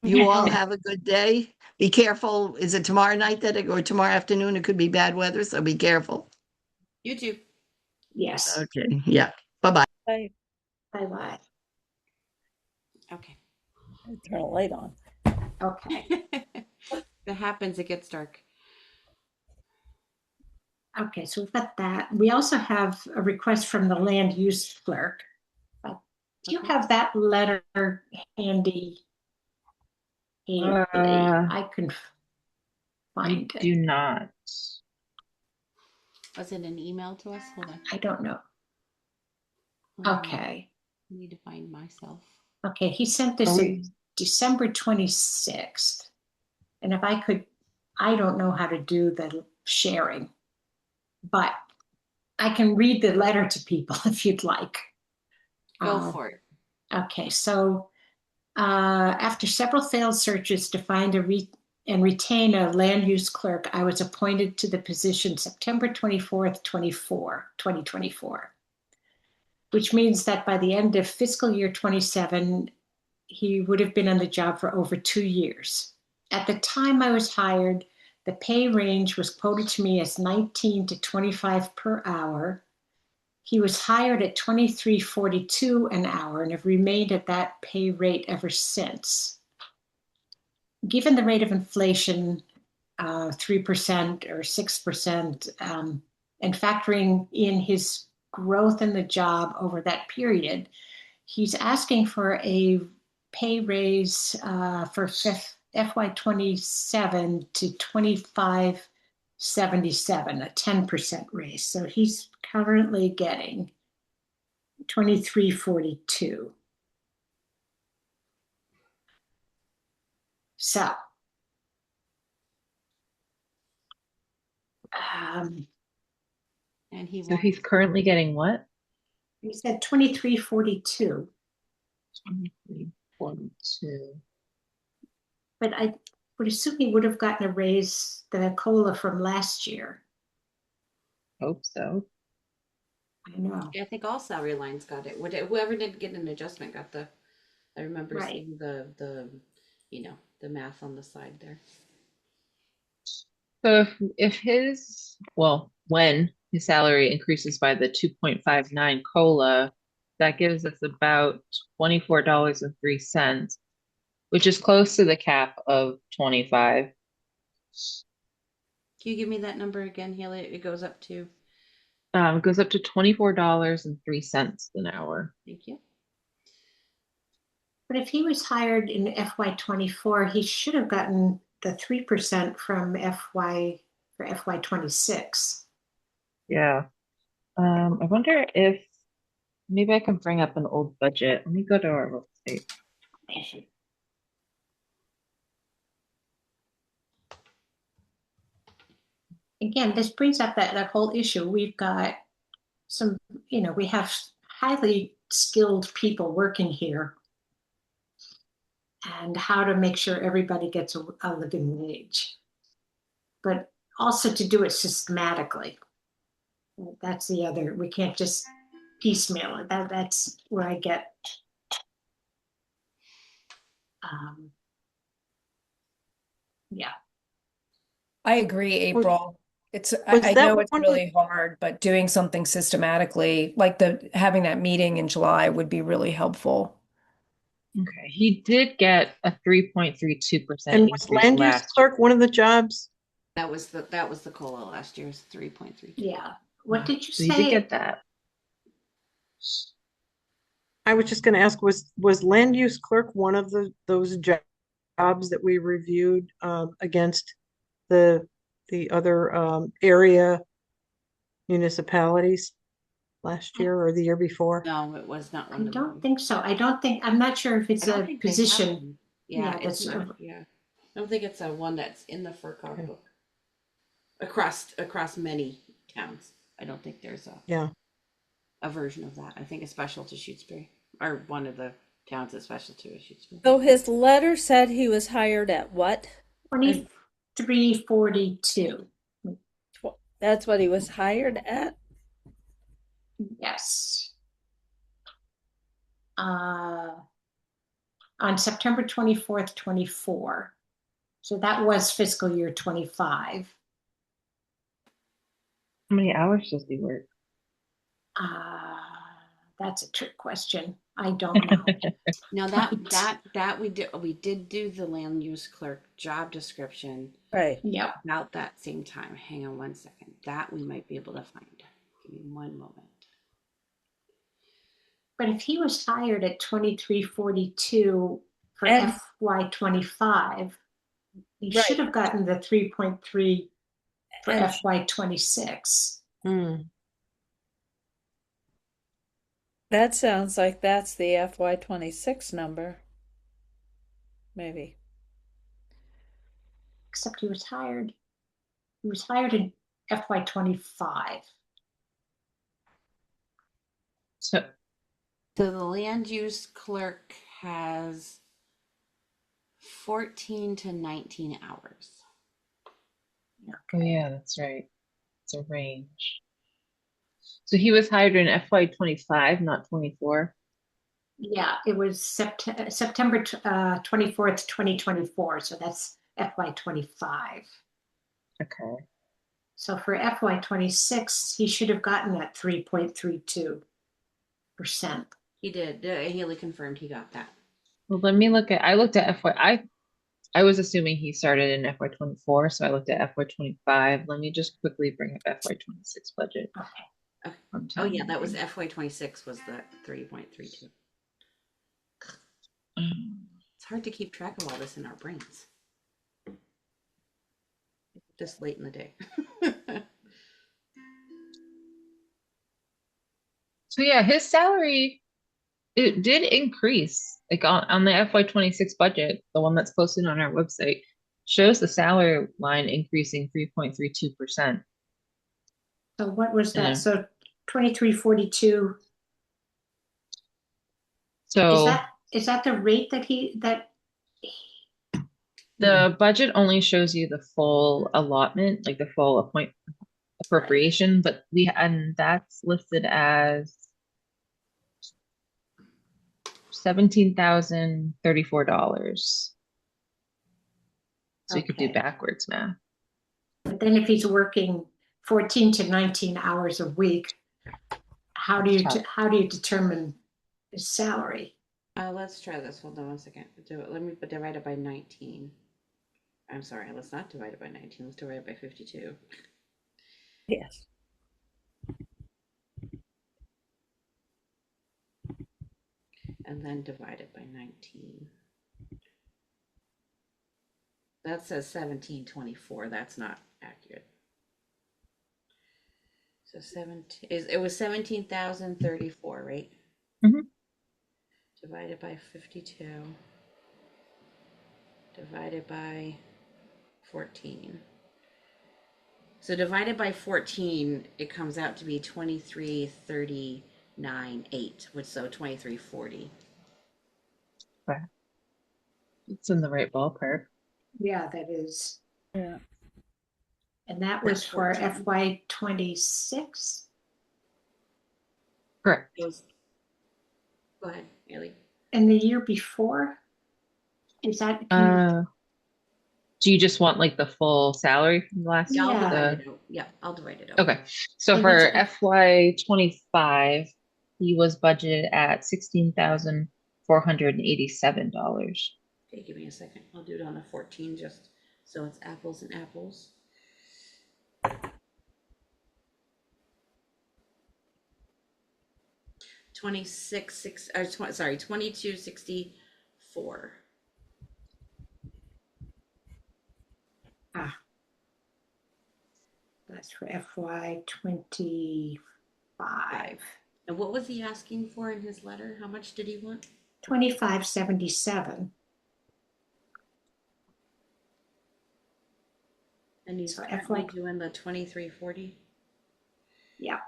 You all have a good day. Be careful. Is it tomorrow night or tomorrow afternoon? It could be bad weather, so be careful.
You too.
Yes.
Okay. Yeah. Bye-bye.
I
Bye-bye.
Okay.
turn a light on.
Okay.
That happens. It gets dark.
Okay, so we've got that. We also have a request from the land use clerk. Do you
Okay.
have that letter handy? Haley? I can
I
find it.
do not.
Was it an email to us? Hold on.
I don't know.
Um,
Okay.
I need to find myself.
Okay, he sent this in December 26th. And if I could, I don't know how to do the sharing, but I can read the letter to people if you'd like.
Go for it.
Okay, so after several failed searches to find and retain a land use clerk, I was appointed to the position September 24th, 2024, which means that by the end of fiscal year 27, he would have been on the job for over 2 years. At the time I was hired, the pay range was quoted to me as 19 to 25 per hour. He was hired at $23.42 an hour and have remained at that pay rate ever since. Given the rate of inflation, 3% or 6%, and factoring in his growth in the job over that period, he's asking for a pay raise for FY27 to 25.77, a 10% raise. So he's currently getting 23.42. So
And he
So
wants
he's currently getting what?
he said 23.42,
23.42.
but I would assume he would have gotten a raise, the COLA from last year.
Hope so.
I know.
I think all salary lines got it. Whoever did get an adjustment got the. I remember
Right.
seeing the the math on the side there.
So if his, well, when his salary increases by the 2.59 COLA, that gives us about $24.03, which is close to the cap of 25.
Can you give me that number again, Haley? It goes up to.
It goes up to $24.03 an hour.
Thank you.
But if he was hired in FY24, he should have gotten the 3% from FY26.
Yeah. I wonder if maybe I can bring up an old budget. Let me go to our website.
Again, this brings up that whole issue. We've got some, we have highly skilled people working here, and how to make sure everybody gets a living wage, but also to do it systematically. That's the other, we can't just piecemeal it. That's where I get yeah.
I agree, April.
Was
I
that
know it's
one of-
really hard, but doing something systematically, like having that meeting in July would be really helpful.
Okay, he did get a 3.32%
And was
increase
land use
last.
clerk one of the jobs?
That was the COLA last year's 3.3.
Yeah. What did you
So he did
say?
get that.
I was just going to ask, was land use clerk one of those jobs that we reviewed against the other area municipalities last year or the year before?
No, it was not
I
one of
don't
them.
think so. I'm not sure if it's
I don't
a
think they have
position.
one. Yeah,
Yeah,
it's
that's
not. Yeah, I don't think it's a one that's in the FERCog
Okay.
book. Across many towns, I don't think there's
Yeah.
a version of that. I think it's special to Shutesbury, or one of the towns that's special to Shutesbury.
So his letter said he was hired at what?
23.42.
That's what he was hired at?
Yes. On September 24th, 24. So that was fiscal year 25.
How many hours does he work?
That's a trick question. I don't know.
Now that we did do the land use clerk job description
Right.
Yeah.
about that same time. Hang on one second. That we might be able to find. Give me one moment.
But if he was hired at 23.42 for
And-
FY25, he
Right.
should have gotten the 3.3 for
And-
FY26.
That sounds like that's the FY26 number. Maybe.
Except he was hired in FY25.
So
So the land use clerk has 14 to 19 hours.
oh yeah, that's right. It's a range. So he was hired in FY25, not 24.
Yeah, it was September 24th, 2024. So that's FY25.
Okay.
So for FY 26, he should have gotten that 3.32%.
He did. Haley confirmed he got that.
Well, let me look at, I looked at I was assuming he started in FY 24, so I looked at FY 25. Let me just quickly bring up FY 26 budget.
Okay.
from
Oh
town
yeah, that was
meeting.
FY 26 was the 3.32.
Um,
It's hard to keep track of all this in our brains. This late in the day.
So yeah, his salary, it did increase. Like on the FY 26 budget, the one that's posted on our website, shows the salary line increasing 3.32%.
So what was that?
Yeah.
So 2342,
So
is that the rate that
the budget only shows you the full allotment, like the full appropriation, but and that's listed as $17,034. So you could do
Okay.
backwards math.
but then if he's working 14 to 19 hours a week, how do you determine his salary?
Let's try this. Hold on one second. Let me divide it by 19. I'm sorry, let's not divide it by 19. Let's divide it by 52.
Yes.
And then divide it by 19. That says 1724. That's not accurate. So it was 17,034, right?
Mhm.
Divided by 52. Divided by 14. So divided by 14, it comes out to be 2339.8, which so 2340.
It's in the right ballpark.
Yeah, that is.
Yeah.
And that was
That's
for
14.
FY 26?
Correct.
Go ahead, Haley.
And the year before? Is that?
Do you just want like the full salary from the last
Yeah, I'll
Yeah.
divide it out. Yeah, I'll divide it out.
Okay. So
And
for
what's F-
FY 25, he was budgeted at $16,487.
Okay, give me a second. I'll do it on a 14 just so it's apples and apples. Sorry, 2264.
That's for FY 25.
And what was he asking for in his letter? How much did he want?
2577.
And he's
So
currently
FY
doing the 2340.
Yeah.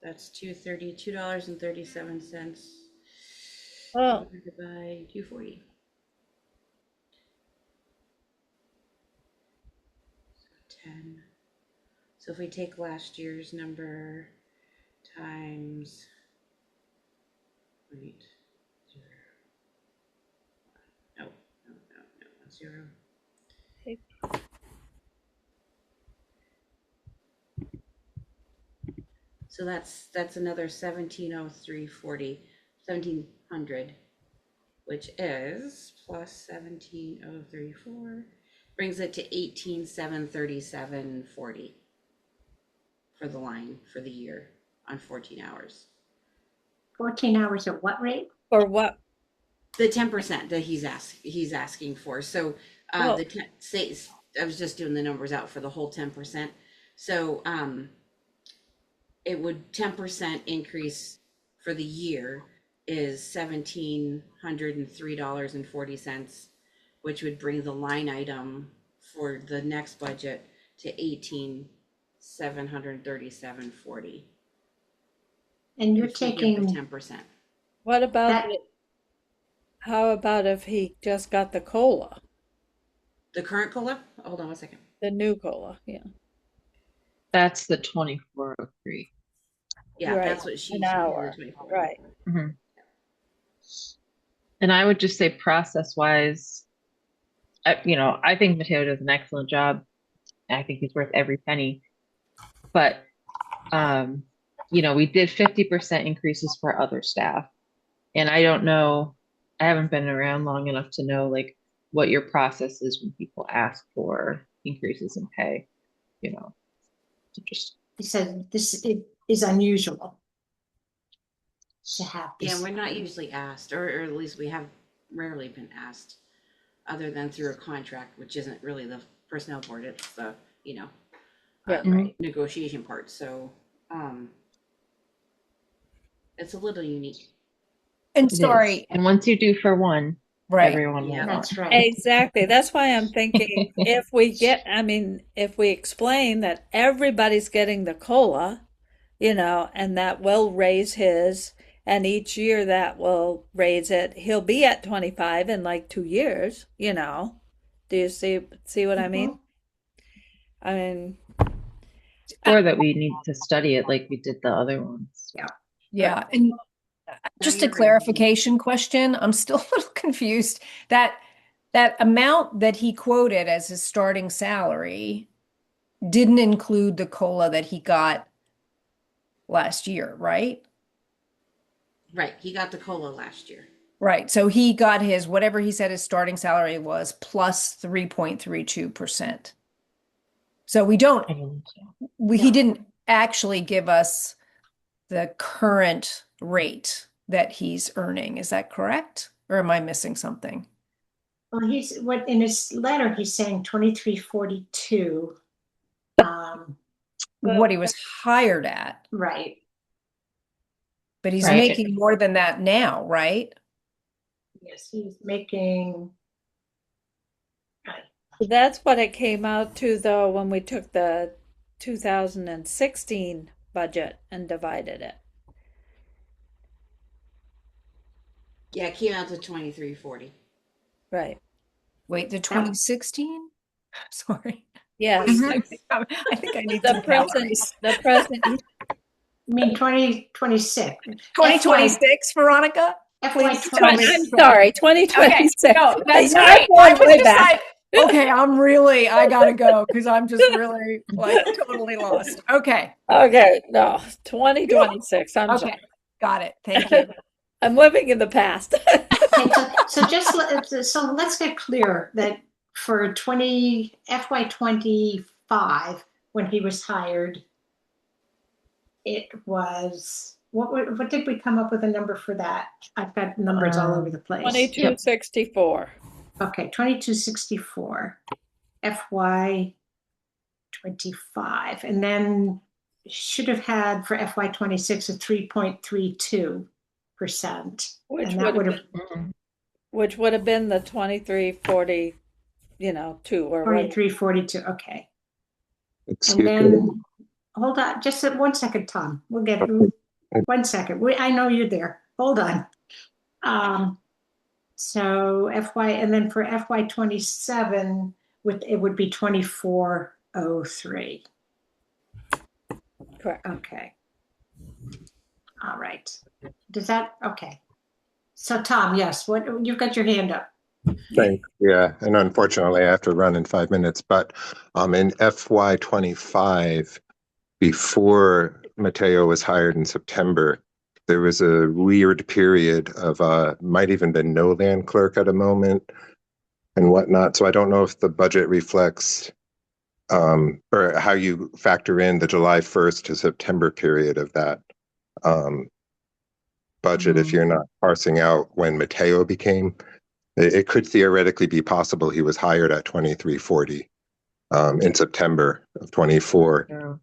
That's $232.37.
Oh,
Divided by 240. So 10. So if we take last year's number times 0.0. No, 0.
Okay.
So that's another 1703.40, 1700, which is plus 1703.4, brings it to 18,737.40 for the line for the year on 14 hours.
14 hours at what rate?
for what?
The 10% that he's asking for. So
Oh.
I was just doing the numbers out for the whole 10%. So it would 10% increase for the year is $1,703.40, which would bring the line item for the next budget to 18,737.40.
And you're
If we give
taking
the 10%.
What about
that.
how about if he just got the cola,
The current COLA? Hold on one second.
the new cola? Yeah.
That's the 2403.
Yeah,
Right,
that's what she's
an hour.
24.
Right.
Mhm. And I would just say process-wise, I think Mateo does an excellent job. I think he's worth every penny. But, we did 50% increases for other staff. And I don't know, I haven't been around long enough to know like what your process is when people ask for increases in pay, to just.
He said it is unusual to have
Yeah,
this.
we're not usually asked, or at least we have rarely been asked, other than through a contract, which isn't really the personnel board, it's the,
Yeah.
negotiation part. So, it's a little unique.
And
It is.
sorry,
And once you do for one,
right.
everyone will
Yeah.
want.
That's right.
Exactly. That's why I'm thinking if we explain that everybody's getting the COLA, and that will raise his, and each year that will raise it, he'll be at 25 in like 2 years, Do you see what I mean? I mean,
Or that we need to study it like we did the other ones.
Yeah. And just a
you're right.
clarification question. I'm still a little confused. That amount that he quoted as his starting salary didn't include the COLA that he got last year, right?
Right. He got the COLA last year.
Right. So he got his, whatever he said his starting salary was, plus 3.32%. So we don't,
I believe so.
he didn't actually give us the current rate that he's earning. Is that correct? Or am I missing something?
Well, in his letter, he's saying 2342.
What he was hired at,
Right.
but he's
Right.
making more than that now, right?
Yes, he's making.
that's what it came out to though when we took the 2016 budget and divided it.
Yeah, it came out to 2340.
Right.
Wait, the 2016? Sorry.
Yes.
I think I need
The
some
present,
calories.
the present,
I mean, 2026.
2026, Veronica?
FY
Please tell me.
I'm sorry, 2026.
No, that's
You're
right.
going
I was
way
just
back.
like, okay, I gotta go because I'm just really like totally lost. Okay.
Okay, no, 2026. I'm
Okay.
sorry.
Got it. Thank you.
I'm living in the past.
Okay, so let's get clear that for FY 25, when he was hired, it was what did we come up with a number for that? I've got numbers all over the place.
2264.
Okay, 2264 FY 25, and then should have had for FY 26 a 3.32%,
Which
and that
would
would
have
have
which would have been the 2340, 2 or what?
2342. Okay,
Excuse
and
me.
then hold on, just 1 second, Tom. We'll get 1 second. I know you're there. Hold on. So FY, and then for FY 27, it would be 2403.
Correct.
Okay. All right. Does that, okay. So Tom, yes, you've got your hand up.
Thanks. Yeah, and unfortunately, I have to run in 5 minutes. But in FY 25, before Mateo was hired in September, there was a weird period of might even been no land clerk at a moment and whatnot. So I don't know if the budget reflects or how you factor in the July 1st to September period of that budget. If you're not parsing out when Mateo became, it could theoretically be possible he was hired at 2340 in September of 24.
Yeah.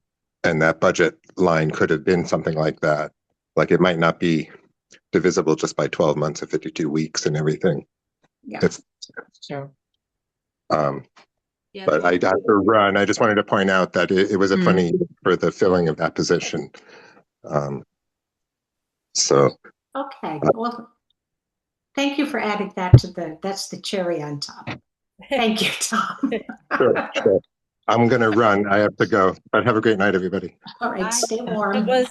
And that budget line could have been something like that. Like it might not be divisible just by 12 months of 52 weeks and everything.
Yeah.
Sure.
Yeah,
But I have to run. I just wanted to point out that it was a funny for the filling of that position. So.
Okay. Well, thank you for adding that that's the cherry on top. Thank you, Tom.
Sure. I'm going to run. I have to go. But have a great night, everybody.
All right. Stay warm.
It was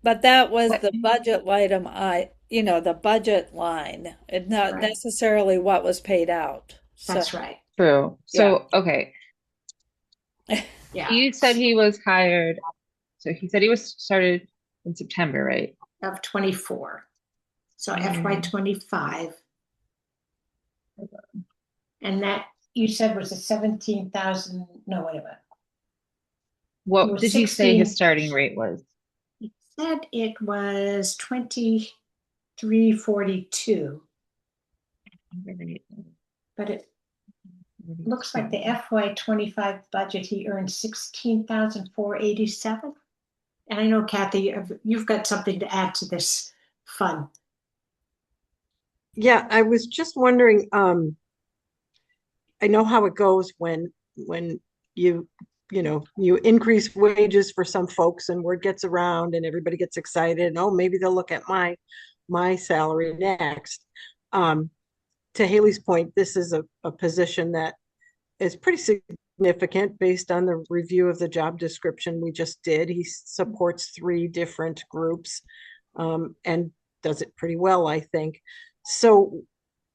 but that was the budget item. The budget line. It's not
Right.
necessarily what was paid out.
That's right.
True. So, okay.
Yeah,
You said he was hired, so he said he was started in September, right?
of 24. So FY
Hired.
25. And that you said was a 17,000, no, wait a minute. It
What
was
did he say his
16.
starting rate was?
He said it was 2342, but it looks like the FY 25 budget, he earned 16,487. And I know Kathy, you've got something to add to this fund.
Yeah, I was just wondering, I know how it goes when you you increase wages for some folks and word gets around and everybody gets excited and oh maybe they'll look at my salary next. Um, to Haley's point, this is a position that is pretty significant based on the review of the job description we just did. He supports three different groups and does it pretty well, I think. So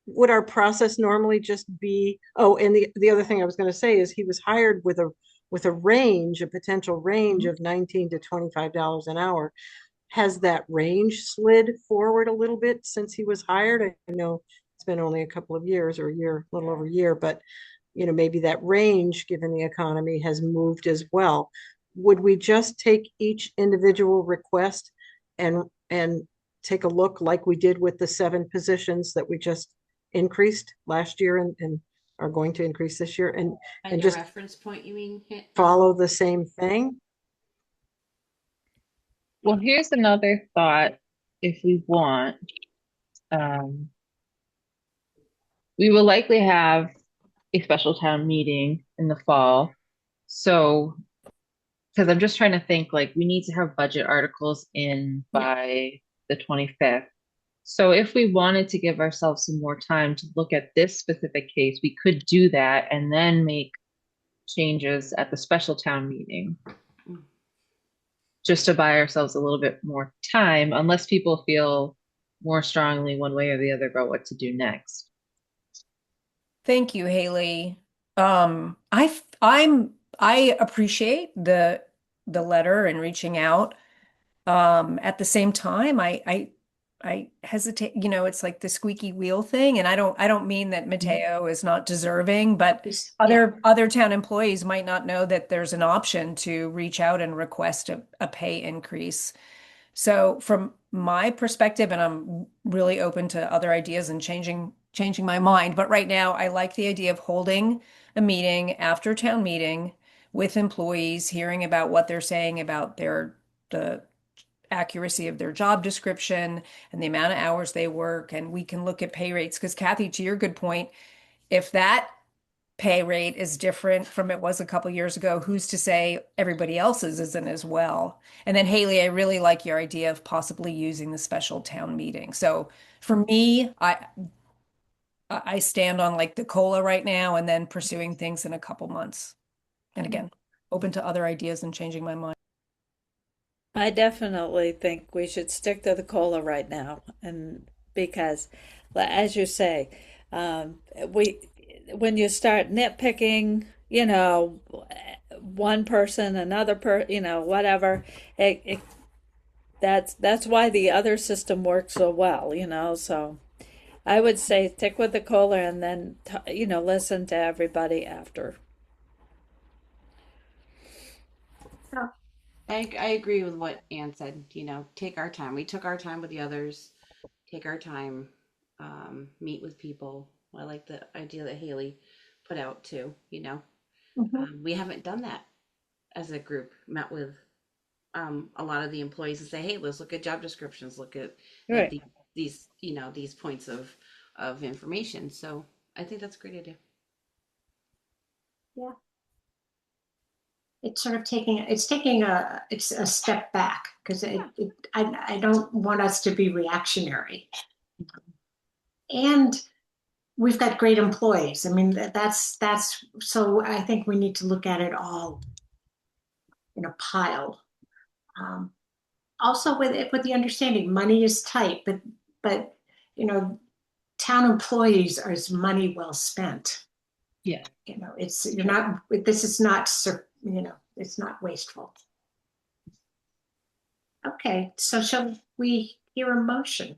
would our process normally just be, oh, and the other thing I was going to say is he was hired with a range, a potential range of $19 to $25 an hour. Has that range slid forward a little bit since he was hired? I know it's been only a couple of years or a year, a little over a year, but maybe that range, given the economy, has moved as well. Would we just take each individual request and take a look like we did with the 7 positions that we just increased last year and are going to increase this year and
And your
just
reference point, you mean?
follow the same thing?
Well, here's another thought. If we want, um, we will likely have a special town meeting in the fall. So, because I'm just trying to think, like, we need to have budget articles in by the 25th. So if we wanted to give ourselves some more time to look at this specific case, we could do that and then make changes at the special town meeting. Just to buy ourselves a little bit more time, unless people feel more strongly one way or the other about what to do next.
Thank you, Haley. I appreciate the letter and reaching out. At the same time, I hesitate, it's like the squeaky wheel thing, and I don't mean that Mateo is not deserving, but other town employees might not know that there's an option to reach out and request a pay increase. So from my perspective, and I'm really open to other ideas and changing my mind, but right now I like the idea of holding a meeting after town meeting with employees, hearing about what they're saying about the accuracy of their job description and the amount of hours they work, and we can look at pay rates. Because Kathy, to your good point, if that pay rate is different from it was a couple years ago, who's to say everybody else's isn't as well? And then Haley, I really like your idea of possibly using the special town meeting. So for me, I stand on like the COLA right now and then pursuing things in a couple months. And again, open to other ideas and changing my mind.
I definitely think we should stick to the cola right now, and because, as you say, we when you start nitpicking, one person, another whatever, that's why the other system works so well, So I would say stick with the cola and then listen to everybody after.
I agree with what Ann said. Take our time. We took our time with the others. Take our time. Meet with people. I like the idea that Haley put out too. We haven't done that as a group. Met with a lot of the employees and say, hey, let's look at job descriptions. Look at
Right.
these points of information. So I think that's a great idea.
Yeah. It's sort of taking a step back because I don't want us to be reactionary. And we've got great employees. I mean, that's so I think we need to look at it all in a pile. Also with the understanding money is tight, but town employees are money well spent.
Yeah.
It's you're not this is not it's not wasteful. Okay, so shall we hear a motion?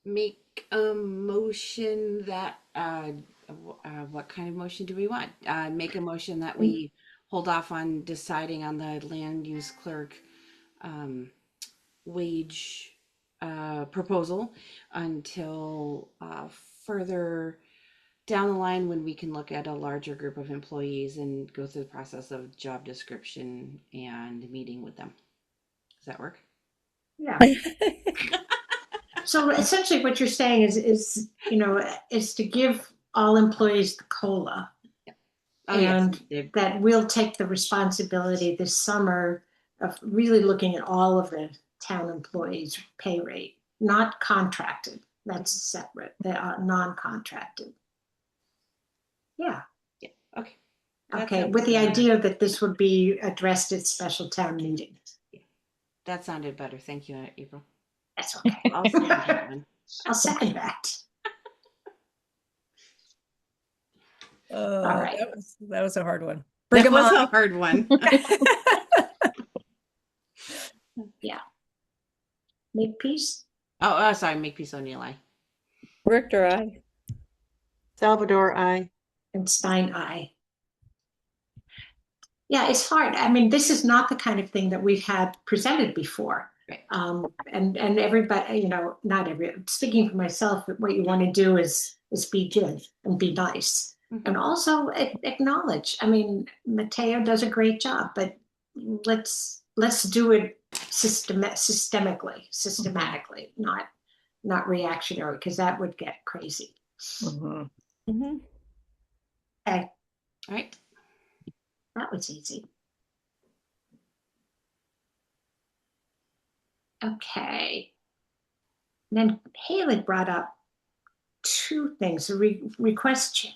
Make a motion that, what kind of motion do we want? Make a motion that we hold off on deciding on the land use clerk wage proposal until further down the line when we can look at a larger group of employees and go through the process of job description and meeting with them. Does that work?
Yeah. So essentially what you're saying is to give all employees the COLA.
Oh,
and
yes.
that we'll take the responsibility this summer of really looking at all of the town employees' pay rate, not contracted. That's separate. They are non-contracted. Yeah.
Yeah. Okay.
Okay. With the idea that this would be addressed at special town meeting.
Yeah. That sounded better. Thank you, April.
That's okay.
I'll second that one.
I'll second that. All right.
That was a hard one. Bring
That
'em
was
on.
a hard one.
Yeah. Makepeace?
Oh, sorry. Makepeace O'Neill.
Richter, I.
Salvador, I.
And Stein, I. Yeah, it's hard. I mean, this is not the kind of thing that we've had presented before.
Right.
And everybody, not speaking for myself, what you want to do is be good and be nice. Mm-hmm. And also acknowledge. I mean, Mateo does a great job, but let's do it systematically, not reactionary, because that would get crazy.
Mm-hmm.
Mm-hmm.
Okay.
All right.
That was easy. Okay. And then Haley brought up two things: a request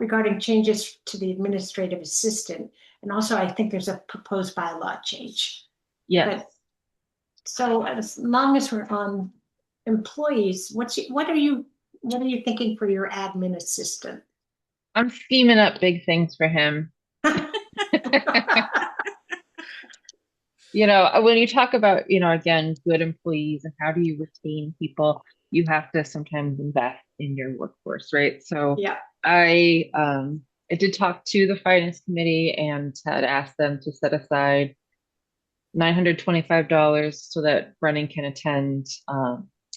regarding changes to the administrative assistant, and also I think there's a proposed bylaw change.
Yes.
So as long as we're on employees, what are you thinking for your admin assistant?
I'm scheming up big things for him. When you talk about, again, good employees and how do you retain people, you have to sometimes invest in your workforce, right? So
yeah.
I did talk to the finance committee and had asked them to set aside $925 so that Brennan can attend.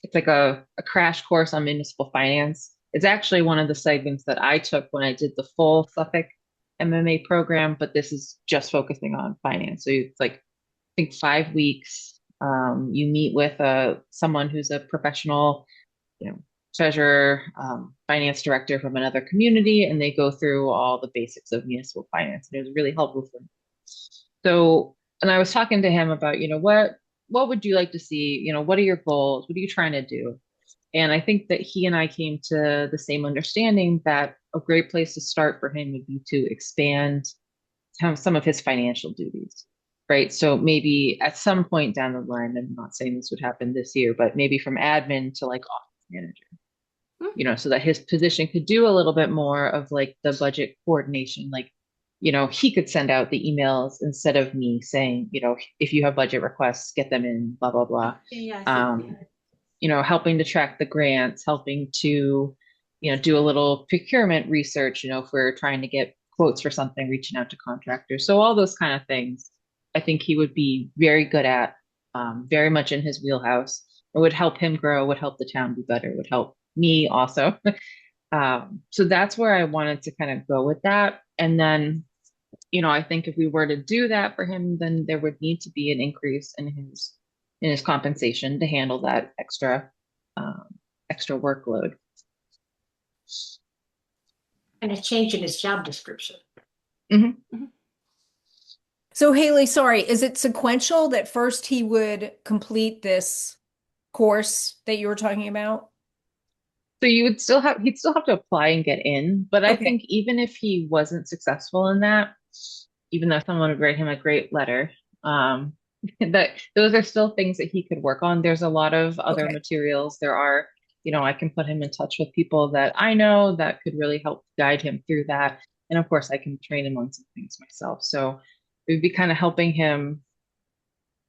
It's like a crash course on municipal finance. It's actually one of the segments that I took when I did the full Suffolk MMA program, but this is just focusing on finance. So it's like, I think 5 weeks. You meet with someone who's a professional, treasurer, finance director from another community, and they go through all the basics of municipal finance. And it was really helpful for me. So, and I was talking to him about, what would you like to see? What are your goals? What are you trying to do? And I think that he and I came to the same understanding that a great place to start for him would be to expand some of his financial duties, right? So maybe at some point down the line, I'm not saying this would happen this year, but maybe from admin to like office manager, so that his position could do a little bit more of like the budget coordination. Like, he could send out the emails instead of me saying, if you have budget requests, get them in, blah, blah, blah. Helping to track the grants, helping to, do a little procurement research, if we're trying to get quotes for something, reaching out to contractors. So all those kind of things, I think he would be very good at, very much in his wheelhouse. It would help him grow, would help the town be better, would help me also. So that's where I wanted to kind of go with that. And then, I think if we were to do that for him, then there would need to be an increase in his compensation to handle that extra workload.
And a change in his job description.
Mm-hmm.
Mm-hmm.
So Haley, sorry, is it sequential that first he would complete this course that you were talking about?
So he'd still have to apply and get in, but I
Okay.
think even if he wasn't successful in that, even though someone would write him a great letter, that those are still things that he could work on. There's a lot of other
Okay.
materials. There are I can put him in touch with people that I know that could really help guide him through that. And of course, I can train him on some things myself. So it would be kind of helping him,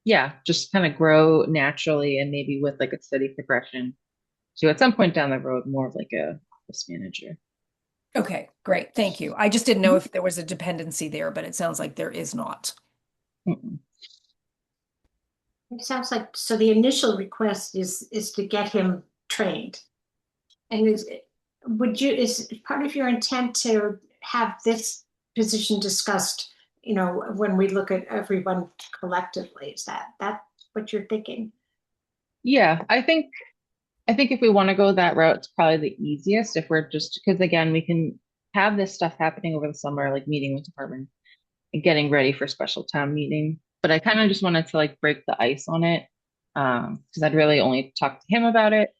yeah, just kind of grow naturally and maybe with like a steady progression to at some point down the road, more of like a office manager.
Okay, great. Thank you. I just didn't know if there was a dependency there, but it sounds like there is not.
Mm-mm.
It sounds like, so the initial request is to get him trained. And is part of your intent to have this position discussed, when we look at everyone collectively? Is that what you're thinking?
Yeah, I think if we want to go that route, it's probably the easiest if we're just because again, we can have this stuff happening over the summer, like meeting with department and getting ready for special town meeting. But I kind of just wanted to like break the ice on it, because I'd really only talked to him about it.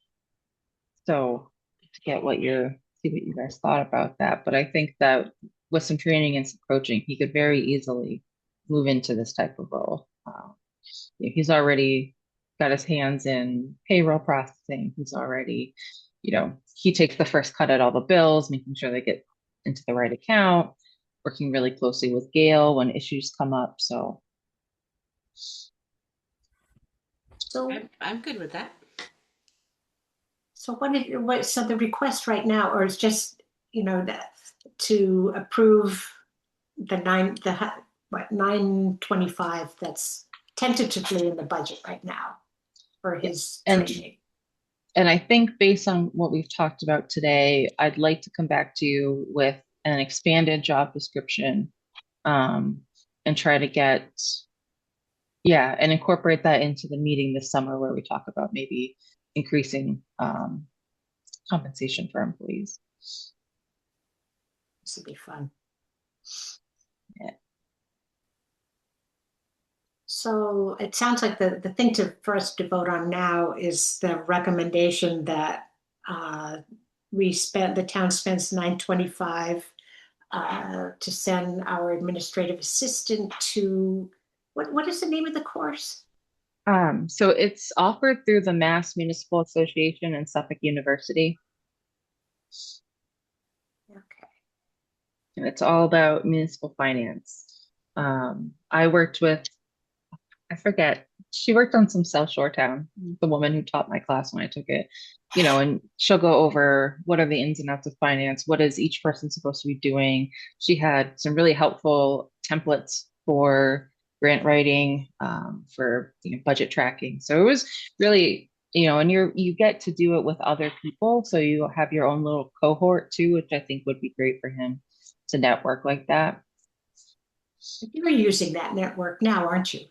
So to see what you guys thought about that. But I think that with some training and some coaching, he could very easily move into this type of role. He's already got his hands in payroll processing. He's already, he takes the first cut at all the bills, making sure they get into the right account, working really closely with Gail when issues come up. So
So,
I'm good with that.
so so the request right now, or is just, that to approve the 925 that's tentatively in the budget right now for his
and
training.
and I think based on what we've talked about today, I'd like to come back to you with an expanded job description, and try to and incorporate that into the meeting this summer where we talk about maybe increasing compensation for employees.
This would be fun.
Yeah.
So it sounds like the thing for us to vote on now is the recommendation that the town spends 925 to send our administrative assistant to, what is the name of the course?
So it's offered through the Mass Municipal Association and Suffolk University,
Okay.
and it's all about municipal finance. I worked with, I forget, she worked on some South Shore town, the woman who taught my class when I took it, and she'll go over what are the ins and outs of finance, what is each person supposed to be doing. She had some really helpful templates for grant writing, for budget tracking. So it was really, and you get to do it with other people, so you have your own little cohort too, which I think would be great for him to network like that.
You're using that network now, aren't you?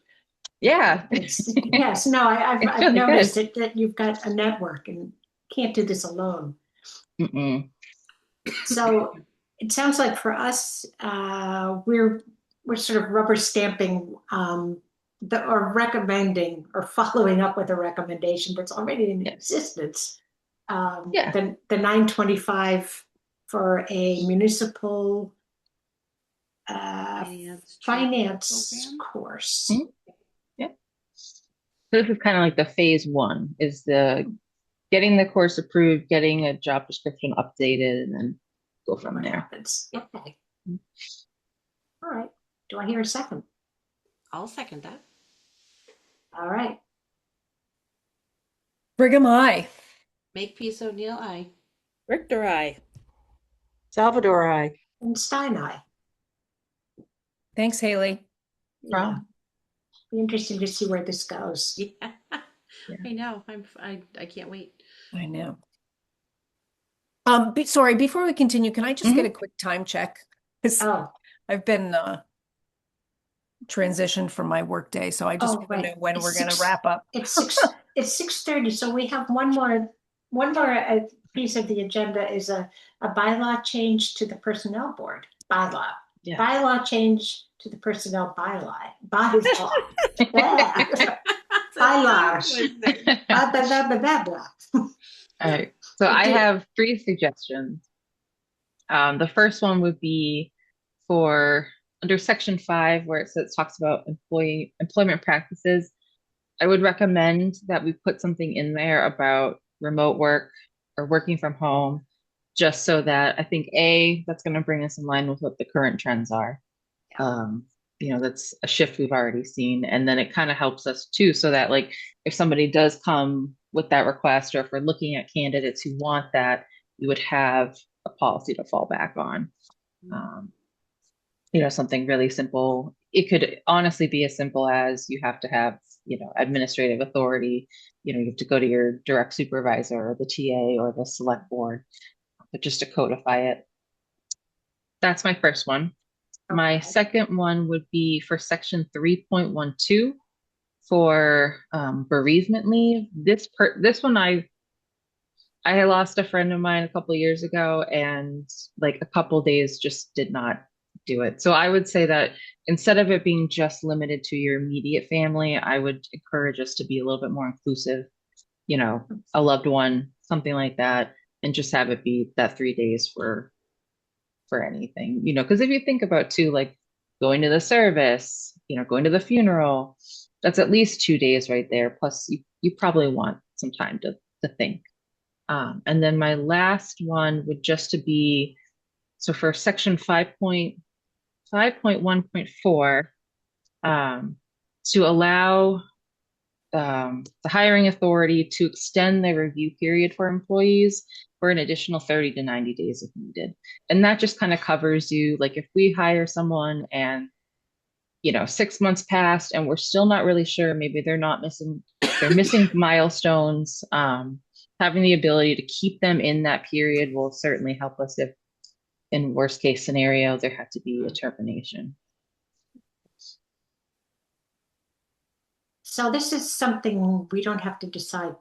Yeah.
Yes, no, I've
really
noticed that you've got a network and can't do this alone.
Mm-mm.
So it sounds like for us, we're sort of rubber stamping or recommending or following up with a recommendation that's already in existence.
Yeah.
The 925 for a municipal finance course.
Mm-hmm. Yeah. So this is kind of like the phase one, is the getting the course approved, getting a job description updated, and then go from
What
there.
happens? Okay. All right. Do I hear a second?
I'll second that.
All right.
Brigham, aye.
Makepeace O'Neill, aye.
Richter, I.
Salvador, I.
And Stein, aye.
Thanks, Haley.
Yeah. Be interesting to see where this goes.
Yeah. I know. I can't wait.
I know. Sorry, before we continue, can I just get a quick time check? 'Cause
Oh,
I've been transitioned from my work day, so I just want to know when we're going to wrap up.
it's 6:30, so we have one more piece of the agenda is a bylaw change to the personnel board. Bylaw change to the personnel bylaw. Bylaw. Yeah. Bylaw. Blah, blah, blah, blah, blah.
All right. So I have 3 suggestions. The first one would be for under section 5, where it talks about employment practices. I would recommend that we put something in there about remote work, or working from home, just so that I think that's going to bring us in line with what the current trends are. That's a shift we've already seen. And then it kind of helps us too, so that like if somebody does come with that request, or if we're looking at candidates who want that, we would have a policy to fall back on. Something really simple. It could honestly be as simple as you have to have, administrative authority. You have to go to your direct supervisor or the TA or the select board, but just to codify it. That's my first one. My
Okay.
second one would be for section 3.12 for bereavement leave. This one I lost a friend of mine a couple of years ago, and like a couple days just did not do it. So I would say that instead of it being just limited to your immediate family, I would encourage us to be a little bit more inclusive, a loved one, something like that, and just have it be that 3 days for anything, because if you think about too, like going to the service, going to the funeral, that's at least 2 days right there. Plus you probably want some time to think. And then my last one would just to be, so for section 5.1.4, to allow the hiring authority to extend the review period for employees for an additional 30 to 90 days if needed. And that just kind of covers you, like if we hire someone and 6 months passed and we're still not really sure, maybe they're missing milestones, having the ability to keep them in that period will certainly help us if in worst case scenario there had to be a termination.
So this is something we don't have to decide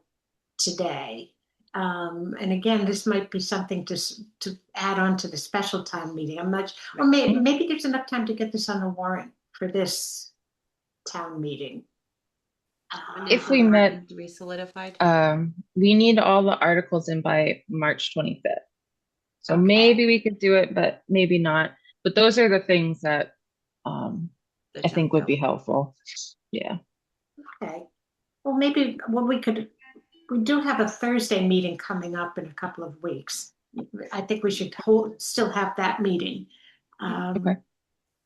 today. And again, this might be something to add on to the special town meeting. I'm not, or maybe there's enough time to get this on the warrant for this town meeting.
If we met,
to be solidified.
we need all the articles in by March 25th. So
Okay.
maybe we could do it, but maybe not. But those are the things that I think would be helpful. Yeah.
Okay. Well, maybe we do have a Thursday meeting coming up in a couple of weeks. I think we should still have that meeting.
Okay.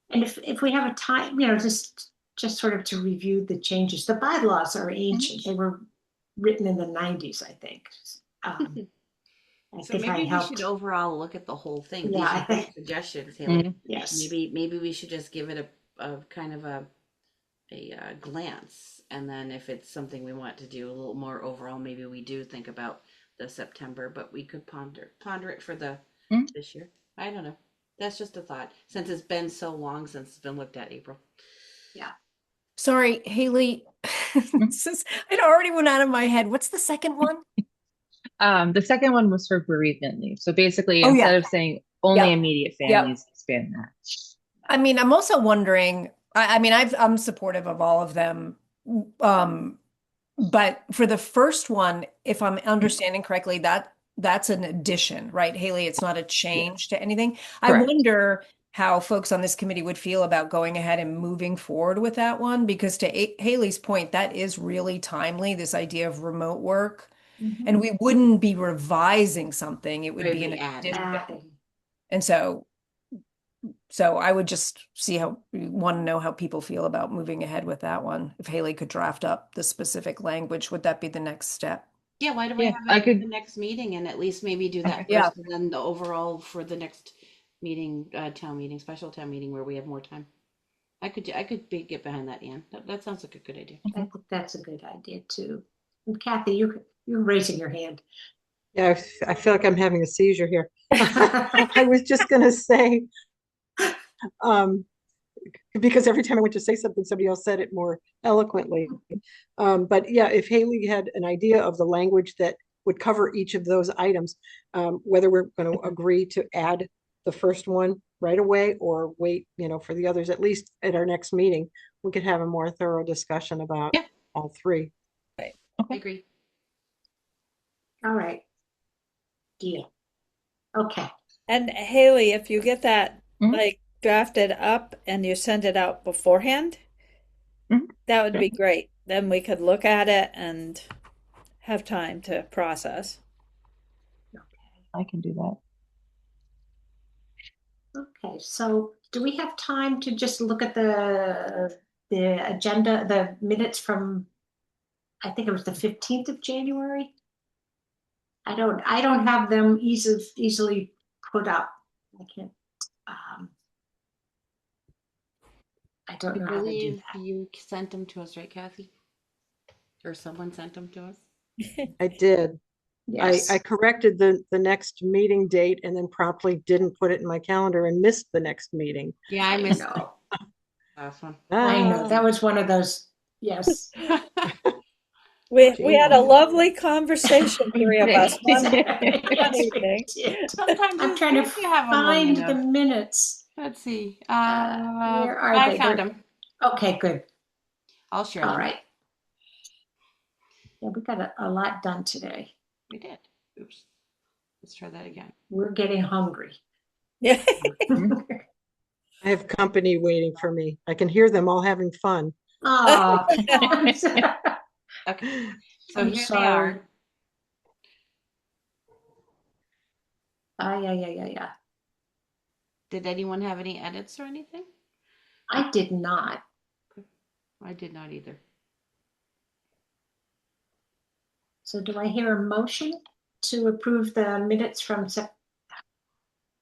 And if we have a time, just sort of to review the changes. The bylaws are ancient. They were written in the 90s, I think. I
So
think I
maybe we
helped.
should overall look at the whole thing.
Yeah,
These
I
are great
think-
suggestions, Haley.
Yes.
Maybe we should just give it a kind of a glance, and then if it's something we want to do a little more overall, maybe we do think about the September, but we could ponder it for the this year. I don't know. That's just a thought, since it's been so long since it's been looked at, April.
Yeah.
Sorry, Haley. It already went out of my head. What's the second one?
The second one was for bereavement leave. So basically,
Oh,
instead
yeah.
of saying only
Yep.
immediate families, expand that.
I mean, I'm also wondering, I'm supportive of all of them. But for the first one, if I'm understanding correctly, that's an addition, right, Haley? It's not a change to anything. I
Correct.
wonder how folks on this committee would feel about going ahead and moving forward with that one, because to Haley's point, that is really timely, this idea of remote work. And we wouldn't be revising something, it would
Would
be an
be adding.
addition. And so I would just want to know how people feel about moving ahead with that one. If Haley could draft up the specific language, would that be the next step?
Yeah, why don't we
Yeah,
have
I
it
could-
the next meeting and at least maybe do that first,
Yeah.
and then the overall for the next meeting, special town meeting where we have more time. I could get behind that, Anne. That sounds like a good idea.
I think that's a good idea too. And Kathy, you're raising your hand.
Yeah, I feel like I'm having a seizure here. I was just going to say, because every time I went to say something, somebody else said it more eloquently. But yeah, if Haley had an idea of the language that would cover each of those items, whether we're going to agree to add the first one right away or wait, for the others, at least at our next meeting, we could have a more thorough discussion about
Yeah.
all three.
I agree.
All right. Deal. Okay.
And Haley, if you get that
Mhm.
like drafted up and you send it out beforehand,
Mhm.
that would be great. Then we could look at it and have time to process.
I can do that.
Okay, so do we have time to just look at the agenda, the minutes from, I think it was the 15th of January? I don't have them easily put up. I can't, I don't
I
know how to do
believe
that.
you sent them to us, right, Kathy? Or someone sent them to us?
I did.
Yes.
I corrected the next meeting date and then promptly didn't put it in my calendar and missed the next meeting.
Yeah, I
I
missed
know.
the last one.
I know.
Ah,
That was one of those, yes.
We had a
Gee.
lovely conversation, three of us, one
Yes, we
evening.
did.
Sometimes
I'm
it's
trying to
nice have a
find
moment
the
of,
minutes.
let's see.
Where are
I
they?
found
They're-
them.
Okay, good.
I'll share
All
them.
right. Yeah, we got a lot done today.
We did. Oops. Let's try that again.
We're getting hungry.
Yeah.
I have company waiting for me. I can hear them all having fun.
Oh,
Okay. So
I'm
here
sorry.
they are.
Yeah.
Did anyone have any edits or anything?
I did not.
I did not either.
So do I hear a motion to approve the minutes from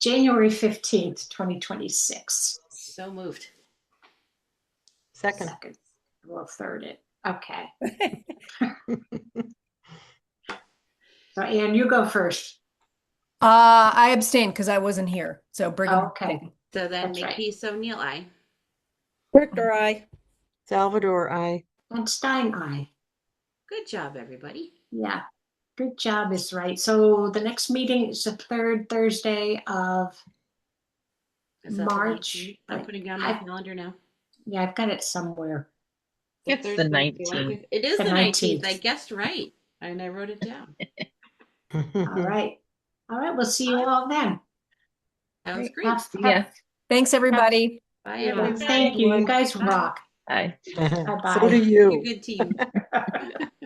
January 15th, 2026?
So moved.
Second.
Second. We'll third it. Okay. So Ann, you go first.
I abstained because I wasn't here. So Brigham.
Okay.
So then
That's right.
McKee O'Neill, aye.
Richter, I.
Salvador, I.
And Stein, aye.
Good job, everybody.
Yeah. Good job is right. So the next meeting is the third Thursday of
Is that the
March.
19th? I'm putting down my
I-
calendar now.
Yeah, I've got it somewhere.
It's the
Thursday,
19th.
It is
The
the 19th.
19th.
I guessed right. And I wrote it down.
All right. All right. We'll see you all then.
Sounds great.
Yeah.
Thanks, everybody.
Bye,
Yeah,
everybody.
thank you. You guys
Bye.
rock.
Hi.
So
Bye-bye.
do
You're a
you.
good team.